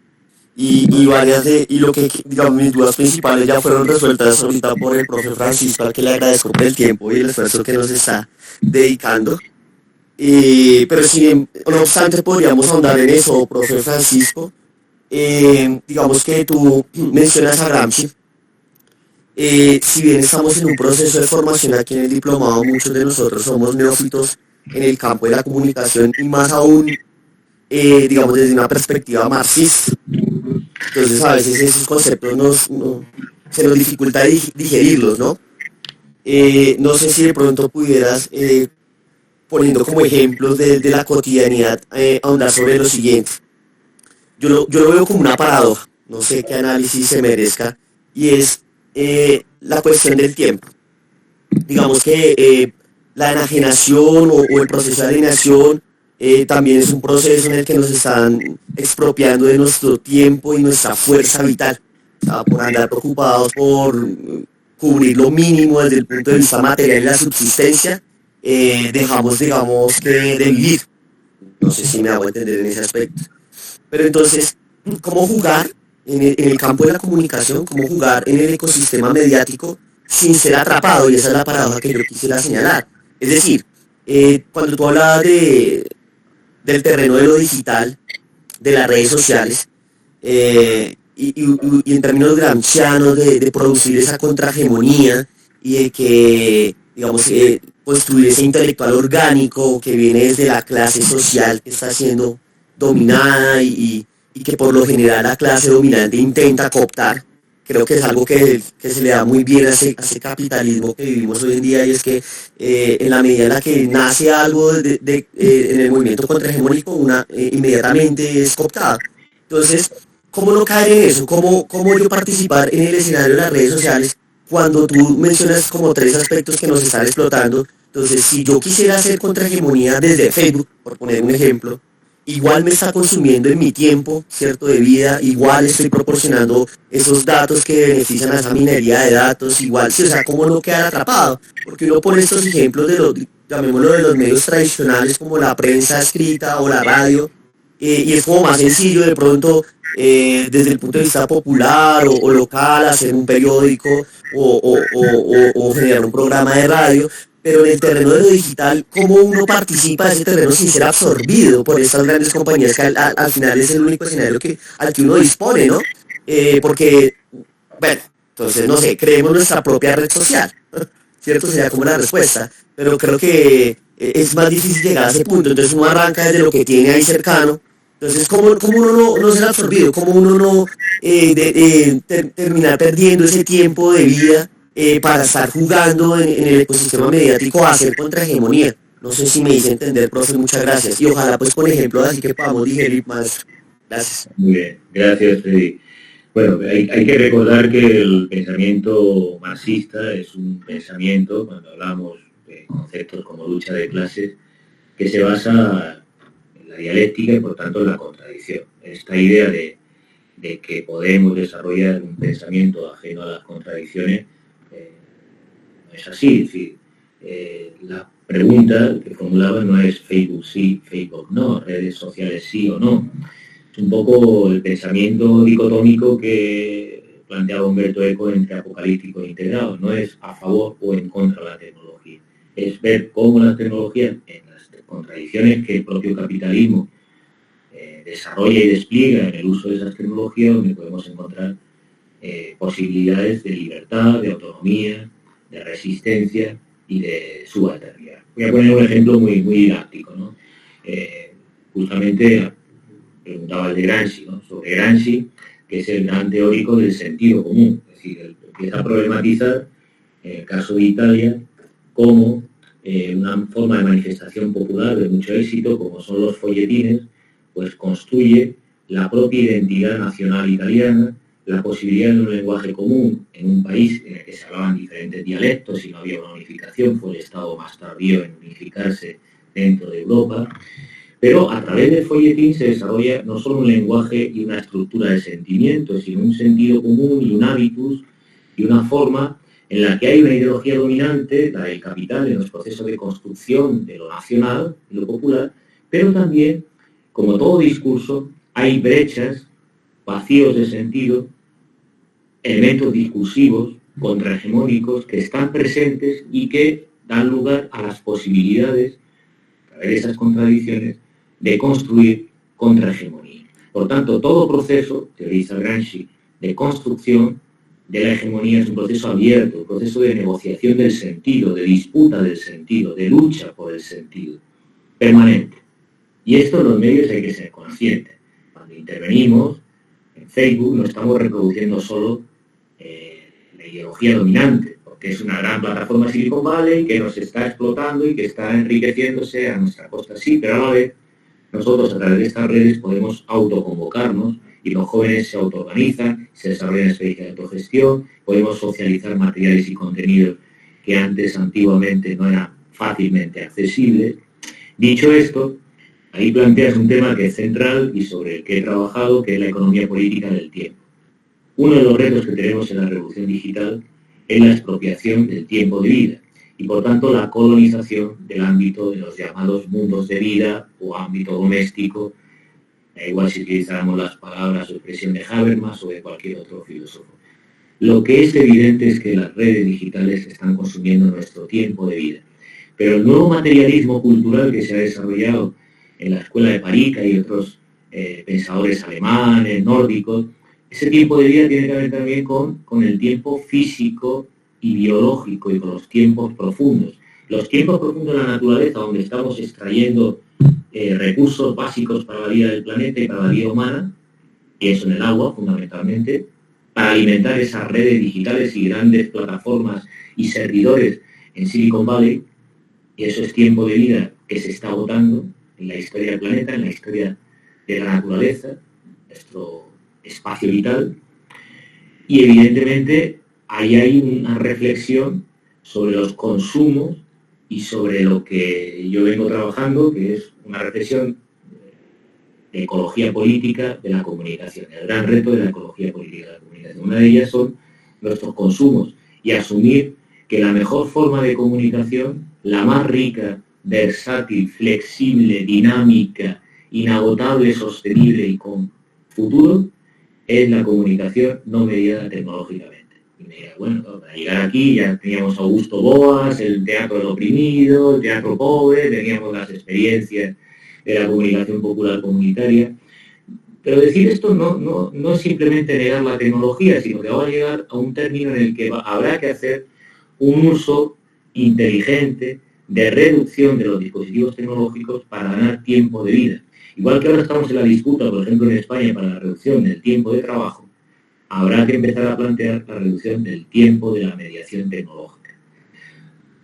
y varias y lo que, digamos, mis dudas principales ya fueron resueltas ahorita por el profe Francisco, al que le agradezco por el tiempo y el esfuerzo que nos está dedicando. Pero no obstante podríamos ahondar en eso, profe Francisco. Digamos que tú mencionas a Gramsci. Si bien estamos en un proceso de formación aquí en el diplomado, muchos de nosotros somos neófitos en el campo de la comunicación y más aún, digamos, desde una perspectiva marxista. Entonces a veces esos conceptos se nos dificulta digerirlos, ¿no? No sé si de pronto pudieras, poniendo como ejemplos de la cotidianidad, ahondar sobre lo siguiente. Yo lo veo como una paradoja, no sé qué análisis se merezca, y es la cuestión del tiempo. Digamos que la enajenación o el proceso de alienación también es un proceso en el que nos están expropiando de nuestro tiempo y nuestra fuerza vital, por andar preocupados por cubrir lo mínimo desde el punto de vista material y la subsistencia, dejamos, digamos, de vivir. No sé si me hago entender en ese aspecto. Pero entonces, ¿cómo jugar en el campo de la comunicación? ¿Cómo jugar en el ecosistema mediático sin ser atrapado? Y esa es la paradoja que yo quisiera señalar. Es decir, cuando tú hablabas del terreno de lo digital, de las redes sociales, y en términos gramscianos de producir esa contrahegemonía y de que, digamos, construir ese intelectual orgánico que viene desde la clase social que está siendo dominada y que por lo general la clase dominante intenta cooptar. Creo que es algo que se le da muy bien a ese capitalismo que vivimos hoy en día, y es que en la medida en la que nace algo en el movimiento contrahegemónico, inmediatamente es cooptada. Entonces, ¿cómo no caer en eso? ¿Cómo yo participar en el escenario de las redes sociales cuando tú mencionas como tres aspectos que nos están explotando? Entonces, si yo quisiera hacer contrahegemonía desde Facebook, por poner un ejemplo, igual me está consumiendo en mi tiempo, ¿cierto?, de vida, igual estoy proporcionando esos datos que benefician a esa minería de datos, igual, sí, o sea, ¿cómo no quedar atrapado? Porque uno pone estos ejemplos llamémoslo, de los medios tradicionales como la prensa escrita o la radio, y es como más sencillo de pronto, desde el punto de vista popular o local, hacer un periódico o generar un programa de radio. Pero en el terreno de lo digital, ¿cómo uno participa de ese terreno sin ser absorbido por estas grandes compañías que al final es el único escenario al que uno dispone, ¿no? Porque, bueno, entonces, no sé, creemos nuestra propia red social, ¿cierto? Sería como la respuesta, pero creo que es más difícil llegar a ese punto. Entonces uno arranca desde lo que tiene ahí cercano. Entonces, ¿cómo uno no ser absorbido? ¿Cómo uno no terminar perdiendo ese tiempo de vida para estar jugando en el ecosistema mediático a hacer contrahegemonía? No sé si me hice entender, profe, muchas gracias. Y ojalá, pues, con ejemplos así que podamos digerir más. Gracias. Muy bien, gracias, Freddy. Bueno, hay que recordar que el pensamiento marxista es un pensamiento, cuando hablamos de conceptos como lucha de clases, que se basa en la dialéctica y, por tanto, en la contradicción. Esta idea de que podemos desarrollar un pensamiento ajeno a las contradicciones no es así. Es decir, la pregunta que formulaba no es Facebook sí, Facebook no, redes sociales sí o no. Es un poco el pensamiento dicotómico que planteaba Humberto Eco entre apocalíptico e integrado. No es a favor o en contra de la tecnología. Es ver cómo las tecnologías, en las contradicciones que el propio capitalismo desarrolla y despliega en el uso de esas tecnologías, donde podemos encontrar posibilidades de libertad, de autonomía, de resistencia y de subalternidad. Voy a poner un ejemplo muy didáctico, ¿no? Justamente preguntaba el de Gramsci, ¿no?, sobre Gramsci, que es el gran teórico del sentido común. Es decir, él empieza a problematizar en el caso de Italia, como una forma de manifestación popular de mucho éxito, como son los folletines, pues construye la propia identidad nacional italiana, la posibilidad de un lenguaje común en un país en el que se hablaban diferentes dialectos y no había una unificación, fue el Estado más tardío en unificarse dentro de Europa, pero a través del folletín se desarrolla no solo un lenguaje y una estructura de sentimientos, sino un sentido común y un hábitus y una forma en la que hay una ideología dominante, la del capital, en los procesos de construcción de lo nacional, de lo popular, pero también, como todo discurso, hay brechas, vacíos de sentido, elementos discursivos, contrahegemónicos, que están presentes y que dan lugar a las posibilidades, a través de esas contradicciones, de construir contrahegemonía. Por tanto, todo proceso, teoriza Gramsci, de construcción de la hegemonía es un proceso abierto, un proceso de negociación del sentido, de disputa del sentido, de lucha por el sentido, permanente. Y esto en los medios hay que ser conscientes. Cuando intervenimos en Facebook no estamos reproduciendo solo la ideología dominante, porque es una gran plataforma Silicon Valley que nos está explotando y que está enriqueciéndose a nuestra costa. Sí, pero a la vez nosotros a través de estas redes podemos autoconvocarnos y los jóvenes se autoorganizan, se desarrollan experiencias de autogestión, podemos socializar materiales y contenidos que antes, antiguamente, no eran fácilmente accesibles. Dicho esto, ahí planteas un tema que es central y sobre el que he trabajado, que es la economía política del tiempo. Uno de los retos que tenemos en la revolución digital es la expropiación del tiempo de vida y, por tanto, la colonización del ámbito de los llamados mundos de vida o ámbito doméstico, da igual si utilizáramos las palabras o expresión de Habermas o de cualquier otro filósofo. Lo que es evidente es que las redes digitales están consumiendo nuestro tiempo de vida. Pero el nuevo materialismo cultural que se ha desarrollado en la escuela de Parica y otros pensadores alemanes, nórdicos, ese tiempo de vida tiene que ver también con el tiempo físico y biológico y con los tiempos profundos. Los tiempos profundos de la naturaleza, donde estamos extrayendo recursos básicos para la vida del planeta y para la vida humana, y eso en el agua fundamentalmente, para alimentar esas redes digitales y grandes plataformas y servidores en Silicon Valley, y eso es tiempo de vida que se está agotando en la historia del planeta, en la historia de la naturaleza, nuestro espacio vital, y evidentemente ahí hay una reflexión sobre los consumos y sobre lo que yo vengo trabajando, que es una reflexión de ecología política de la comunicación, el gran reto de la ecología política de la comunicación. Una de ellas son nuestros consumos y asumir que la mejor forma de comunicación, la más rica, versátil, flexible, dinámica, inagotable, sostenible y con futuro, es la comunicación no mediada tecnológicamente. Y me dirá, bueno, para llegar aquí ya teníamos a Augusto Boas, el teatro del oprimido, el teatro pobre, teníamos las experiencias de la comunicación popular comunitaria. Pero decir esto no es simplemente negar la tecnología, sino que va a llegar a un término en el que habrá que hacer un uso inteligente de reducción de los dispositivos tecnológicos para ganar tiempo de vida. Igual que ahora estamos en la disputa, por ejemplo, en España para la reducción del tiempo de trabajo, habrá que empezar a plantear la reducción del tiempo de la mediación tecnológica.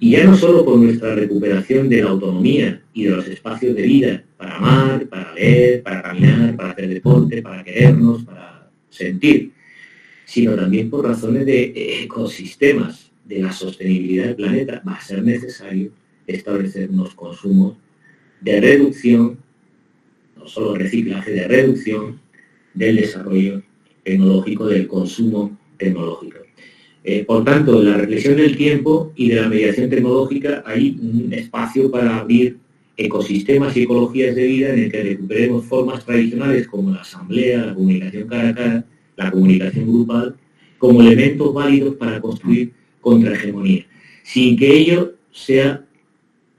Y ya no solo por nuestra recuperación de la autonomía y de los espacios de vida para amar, para leer, para caminar, para hacer deporte, para querernos, para sentir, sino también por razones de ecosistemas, de la sostenibilidad del planeta, va a ser necesario establecer unos consumos de reducción, no solo reciclaje, de reducción del desarrollo tecnológico, del consumo tecnológico. Por tanto, en la reflexión del tiempo y de la mediación tecnológica hay un espacio para abrir ecosistemas y ecologías de vida en el que recuperemos formas tradicionales como la asamblea, la comunicación cara a cara, la comunicación grupal, como elementos válidos para construir contrahegemonía, sin que ello sea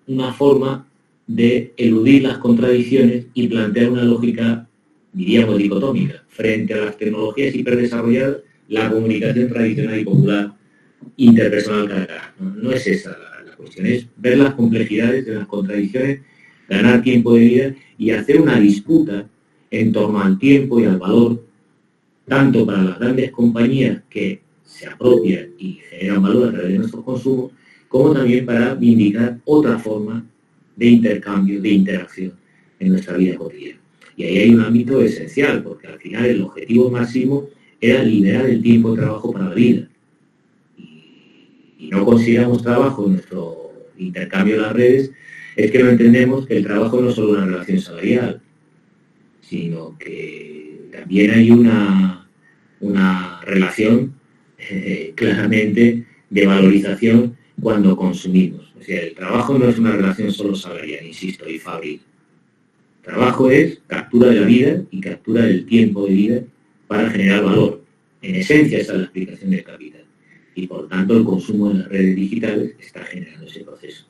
una forma de eludir las contradicciones y plantear una lógica, diríamos, dicotómica. Frente a las tecnologías hiperdesarrolladas, la comunicación tradicional y popular interpersonal cara a cara. No es esa la cuestión, es ver las complejidades de las contradicciones, ganar tiempo de vida y hacer una disputa en torno al tiempo y al valor, tanto para las grandes compañías que se apropian y generan valor a través de nuestros consumos, como también para vindicar otra forma de intercambio, de interacción en nuestra vida cotidiana. Y ahí hay un ámbito esencial, porque al final el objetivo máximo era liberar el tiempo de trabajo para la vida. Y no consideramos trabajo en nuestro intercambio en las redes, es que no entendemos que el trabajo no es solo una relación salarial, sino que también hay una relación claramente de valorización cuando consumimos. O sea, el trabajo no es una relación solo salarial, insisto, y fabril. Trabajo es captura de la vida y captura del tiempo de vida para generar valor. En esencia, esa es la explicación del capital. Y por tanto, el consumo en las redes digitales está generando ese proceso.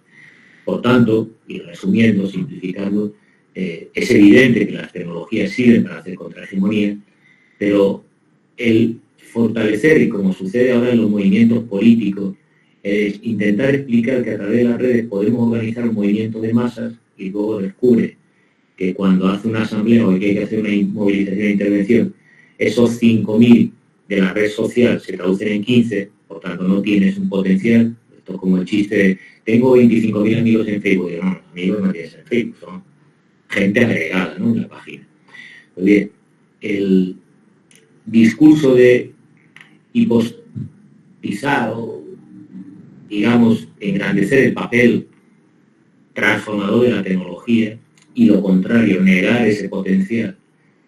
Por tanto, y resumiendo, simplificando, es evidente que las tecnologías sirven para hacer contrahegemonía, pero el fortalecer, y como sucede ahora en los movimientos políticos, es intentar explicar que a través de las redes podemos organizar un movimiento de masas y luego descubre que cuando hace una asamblea o que hay que hacer una movilización de intervención, esos 5.000 de la red social se traducen en 15, por tanto no tienes un potencial. Esto es como el chiste de, tengo 25.000 amigos en Facebook. No, amigos no tienes en Facebook, son gente agregada, ¿no?, en la página. Pues bien, el discurso de hipotizar o, digamos, engrandecer el papel transformador de la tecnología y lo contrario, negar ese potencial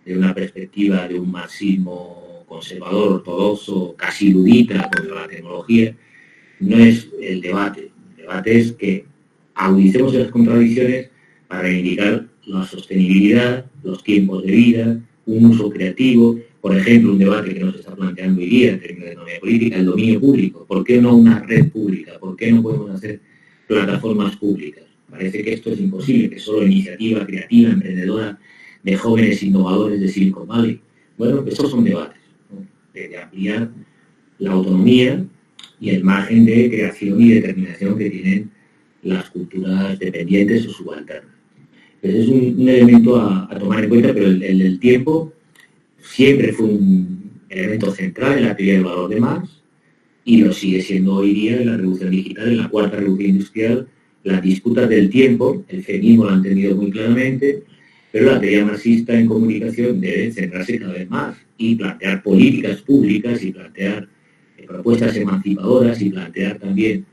de una perspectiva de un marxismo conservador, ortodoxo, casi ludita contra la tecnología, no es el debate. El debate es que agudicemos las contradicciones para indicar la sostenibilidad, los tiempos de vida, un uso creativo. Por ejemplo, un debate que nos está planteando hoy día en términos de economía política, el dominio público. ¿Por qué no una red pública? ¿Por qué no podemos hacer plataformas públicas? Parece que esto es imposible, que solo iniciativa creativa, emprendedora, de jóvenes innovadores de Silicon Valley. Bueno, estos son debates, ¿no?, de ampliar la autonomía y el margen de creación y determinación que tienen las culturas dependientes o subalternas. Ese es un elemento a tomar en cuenta, pero el tiempo siempre fue un elemento central en la teoría del valor de Marx y lo sigue siendo hoy día en la revolución digital, en la cuarta revolución industrial. Las disputas del tiempo, el feminismo lo ha entendido muy claramente, pero la teoría marxista en comunicación debe centrarse cada vez más y plantear políticas públicas y plantear propuestas emancipadoras y plantear también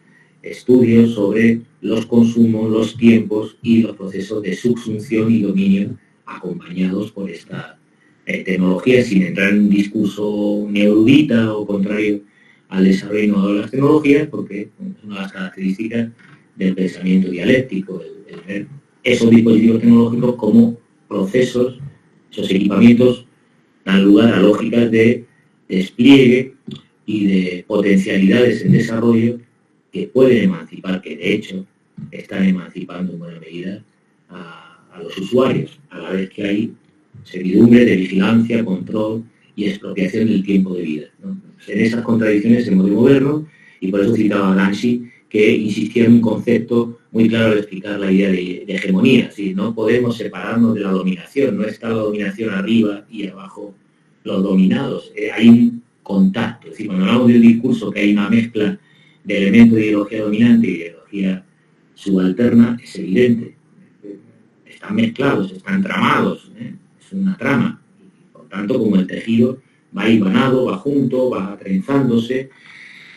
estudios sobre los consumos, los tiempos y los procesos de subsunción y dominio acompañados por esta tecnología, sin entrar en un discurso neorudita o contrario al desarrollo innovador de las tecnologías, porque es una de las características del pensamiento dialéctico, el ver esos dispositivos tecnológicos como procesos, esos equipamientos dan lugar a lógicas de despliegue y de potencialidades en desarrollo que pueden emancipar, que de hecho están emancipando en buena medida a los usuarios, a la vez que hay servidumbre de vigilancia, control y expropiación del tiempo de vida, ¿no? En esas contradicciones hemos de movernos y por eso citaba a Gramsci, que insistía en un concepto muy claro de explicar la idea de hegemonía. ¿Sí? No podemos separarnos de la dominación, no está la dominación arriba y abajo los dominados. Hay un contacto. Es decir, cuando hablamos del discurso que hay una mezcla de elementos de ideología dominante y ideología subalterna, es evidente. Están mezclados, están tramados, es una trama. Y, por tanto, como el tejido va hilvanado, va junto, va trenzándose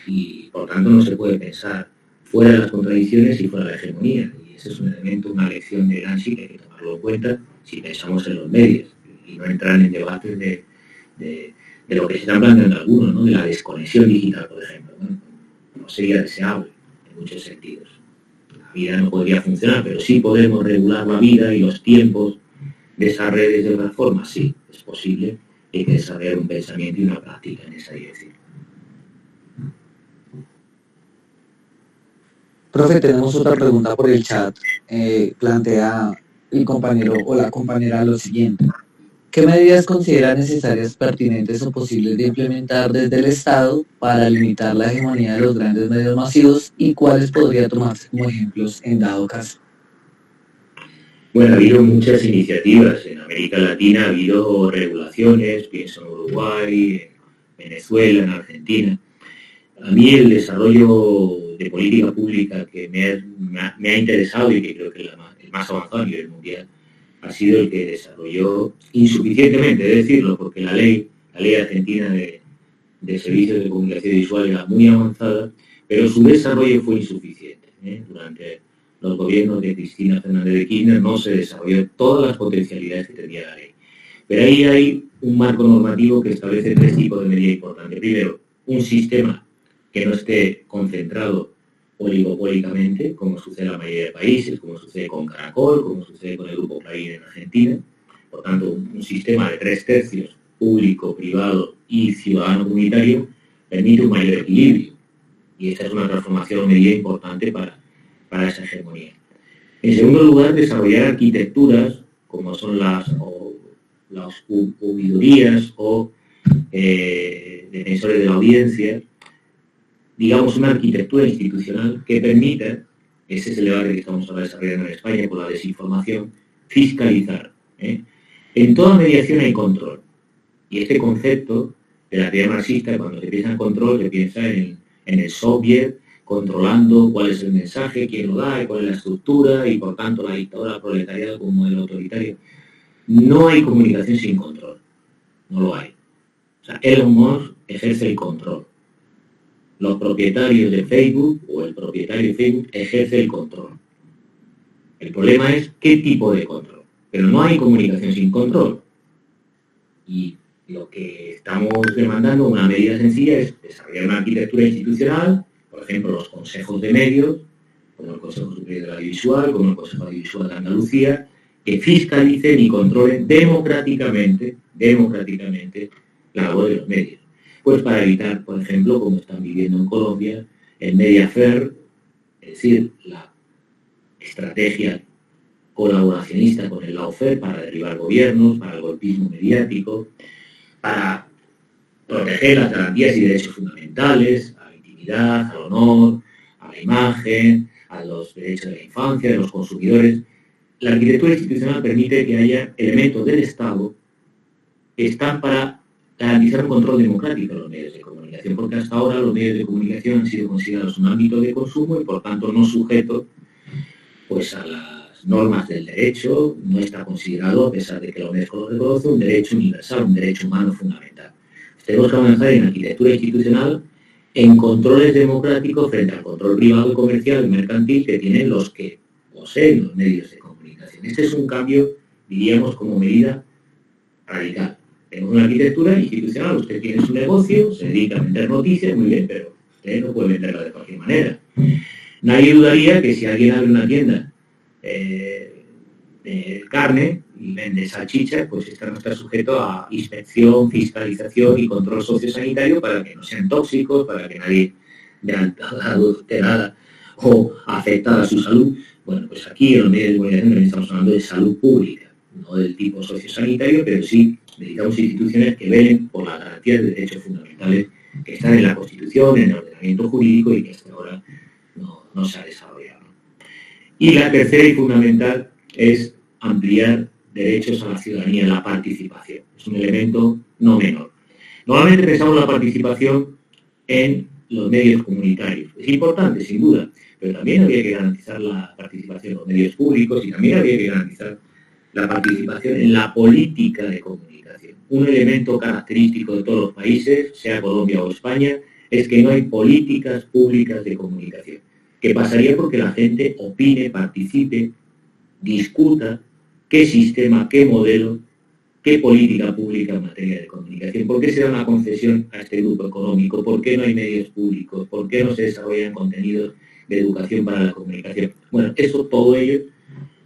y por tanto no se puede pensar fuera de las contradicciones y fuera de la hegemonía. Y ese es un elemento, una lección de Gramsci que hay que tomarlo en cuenta si pensamos en los medios y no entrar en debates de lo que se están planteando algunos, ¿no?, de la desconexión digital, por ejemplo. No sería deseable en muchos sentidos. La vida no podría funcionar, pero sí podemos regular la vida y los tiempos de esas redes de otra forma. Sí, es posible. Hay que desarrollar un pensamiento y una práctica en esa dirección. Profe, tenemos otra pregunta por el chat. Plantea el compañero o la compañera lo siguiente. ¿Qué medidas considera necesarias, pertinentes o posibles de implementar desde el Estado para limitar la hegemonía de los grandes medios masivos y cuáles podría tomarse como ejemplos en dado caso? Bueno, ha habido muchas iniciativas. En América Latina ha habido regulaciones, pienso en Uruguay, en Venezuela, en Argentina. A mí el desarrollo de política pública que me ha interesado y que creo que es el más avanzado a nivel mundial ha sido el que desarrolló insuficientemente, de decirlo, porque la ley argentina de servicios de comunicación visual era muy avanzada, pero su desarrollo fue insuficiente. Durante los gobiernos de Cristina Fernández de Kirchner no se desarrolló todas las potencialidades que tenía la ley. Pero ahí hay un marco normativo que establece 3 tipos de medidas importantes. Primero, un sistema que no esté concentrado oligopólicamente, como sucede en la mayoría de países, como sucede con Caracol, como sucede con el Grupo Clarín en Argentina. Por tanto, un sistema de 3/3, público, privado y ciudadano comunitario, permite un mayor equilibrio. Y esta es una transformación o medida importante para esa hegemonía. En segundo lugar, desarrollar arquitecturas, como son las oidorías o defensores de la audiencia, digamos una arquitectura institucional que permita, ese es el debate que estamos ahora desarrollando en España por la desinformación, fiscalizar. En toda mediación hay control. Y este concepto de la teoría marxista, cuando se piensa en control, se piensa en el soviet controlando cuál es el mensaje, quién lo da, y cuál es la estructura, y por tanto la dictadura proletariada como modelo autoritario. No hay comunicación sin control. No lo hay. O sea, Elon Musk ejerce el control. Los propietarios de Facebook o el propietario de Facebook ejerce el control. El problema es qué tipo de control. Pero no hay comunicación sin control. Y lo que estamos demandando, una medida sencilla, es desarrollar una arquitectura institucional, por ejemplo, los consejos de medios, como el Consejo Superior de Audiovisual, como el Consejo Audiovisual de Andalucía, que fiscalicen y controlen democráticamente la labor de los medios. Pues para evitar, por ejemplo, como están viviendo en Colombia, el Mediafair, es decir, la estrategia colaboracionista con el lawfare para derribar gobiernos, para el golpismo mediático, para proteger las garantías y derechos fundamentales, a la intimidad, al honor, a la imagen, a los derechos de la infancia, de los consumidores. La arquitectura institucional permite que haya elementos del Estado que están para garantizar un control democrático de los medios de comunicación, porque hasta ahora los medios de comunicación han sido considerados un ámbito de consumo y por tanto no sujetos pues, a las normas del derecho, no está considerado, a pesar de que la UNESCO lo reconoce, un derecho universal, un derecho humano fundamental. Tenemos que avanzar en arquitectura institucional en controles democráticos frente al control privado, comercial y mercantil que tienen los que poseen los medios de comunicación. Este es un cambio, diríamos, como medida radical. Tenemos una arquitectura institucional, usted tiene su negocio, se dedica a vender noticias, muy bien, pero usted no puede venderla de cualquier manera. Nadie dudaría que si alguien abre una tienda de carne y vende salchichas, pues esta no está sujeto a inspección, fiscalización y control sociosanitario para que no sean tóxicos, para que nadie de adulterada o afectada a su salud. Bueno, pues aquí en los medios de comunicación también estamos hablando de salud pública, no del tipo sociosanitario, pero sí necesitamos instituciones que velen por las garantías de derechos fundamentales que están en la Constitución, en el ordenamiento jurídico y que hasta ahora no se ha desarrollado. Y la tercera y fundamental es ampliar derechos a la ciudadanía, la participación. Es un elemento no menor. Normalmente pensamos la participación en los medios comunitarios. Es importante, sin duda, pero también habría que garantizar la participación en los medios públicos y también habría que garantizar la participación en la política de comunicación. Un elemento característico de todos los países, sea Colombia o España, es que no hay políticas públicas de comunicación, que pasaría porque la gente opine, participe, discuta qué sistema, qué modelo, qué política pública en materia de comunicación, por qué se da una concesión a este grupo económico, por qué no hay medios públicos, por qué no se desarrollan contenidos de educación para la comunicación. Bueno, eso, todo ello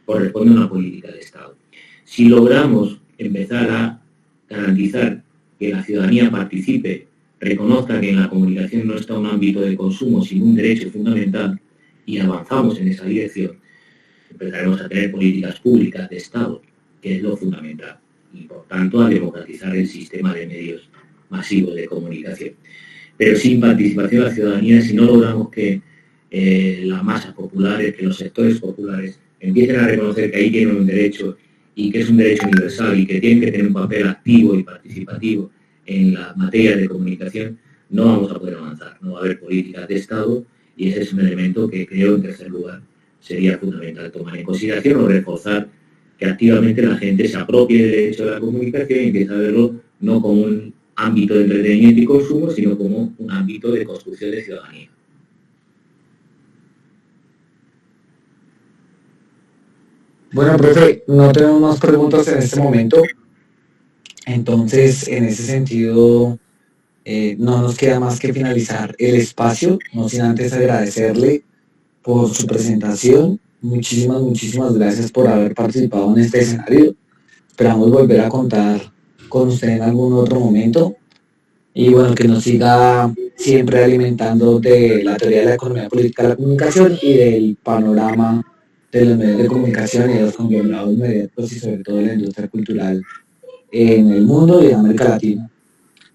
corresponde a una política de Estado. Si logramos empezar a garantizar que la ciudadanía participe, reconozca que en la comunicación no está un ámbito de consumo, sino un derecho fundamental, y avanzamos en esa dirección, empezaremos a tener políticas públicas de Estado, que es lo fundamental, y por tanto a democratizar el sistema de medios masivos de comunicación. Pero sin participación de la ciudadanía, si no logramos que las masas populares, que los sectores populares empiecen a reconocer que ahí tienen un derecho y que es un derecho universal y que tienen que tener un papel activo y participativo en la materia de comunicación, no vamos a poder avanzar, no va a haber políticas de Estado, y ese es un elemento que creo, en tercer lugar, sería fundamental tomar en consideración o reforzar, que activamente la gente se apropie del derecho a la comunicación y empiece a verlo no como un ámbito de entretenimiento y consumo, sino como un ámbito de construcción de ciudadanía. Bueno, profe, no tenemos más preguntas en este momento, entonces en ese sentido no nos queda más que finalizar el espacio, no sin antes agradecerle por su presentación. Muchísimas gracias por haber participado en este escenario. Esperamos volver a contar con usted en algún otro momento y bueno, que nos siga siempre alimentando de la teoría de la economía política de la comunicación y del panorama de los medios de comunicación y de los conglomerados mediáticos y sobre todo de la industria cultural en el mundo y en América Latina.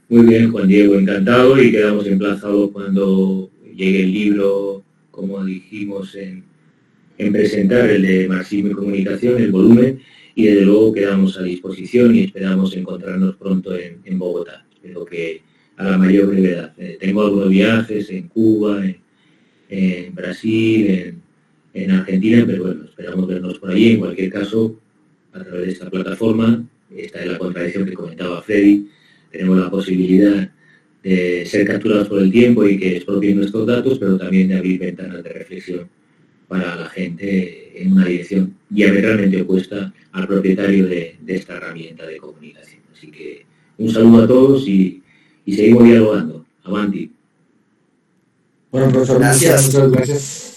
Muy bien, Juan Diego, encantado, y quedamos emplazados cuando llegue el libro, como dijimos, en presentar el de Marxismo y Comunicación, el volumen, y desde luego quedamos a disposición y esperamos encontrarnos pronto en Bogotá. Espero que a la mayor brevedad. Tengo algunos viajes en Cuba, en Brasil, en Argentina, pero bueno, esperamos vernos por allí. En cualquier caso, a través de esta plataforma, esta es la contradicción que comentaba Freddy, tenemos la posibilidad de ser capturados por el tiempo y que expropien nuestros datos, pero también de abrir ventanas de reflexión para la gente en una dirección diametralmente opuesta al propietario de esta herramienta de comunicación. Así que un saludo a todos y seguimos dialogando. Avanti. Bueno, profesor, Gracias. muchas gracias.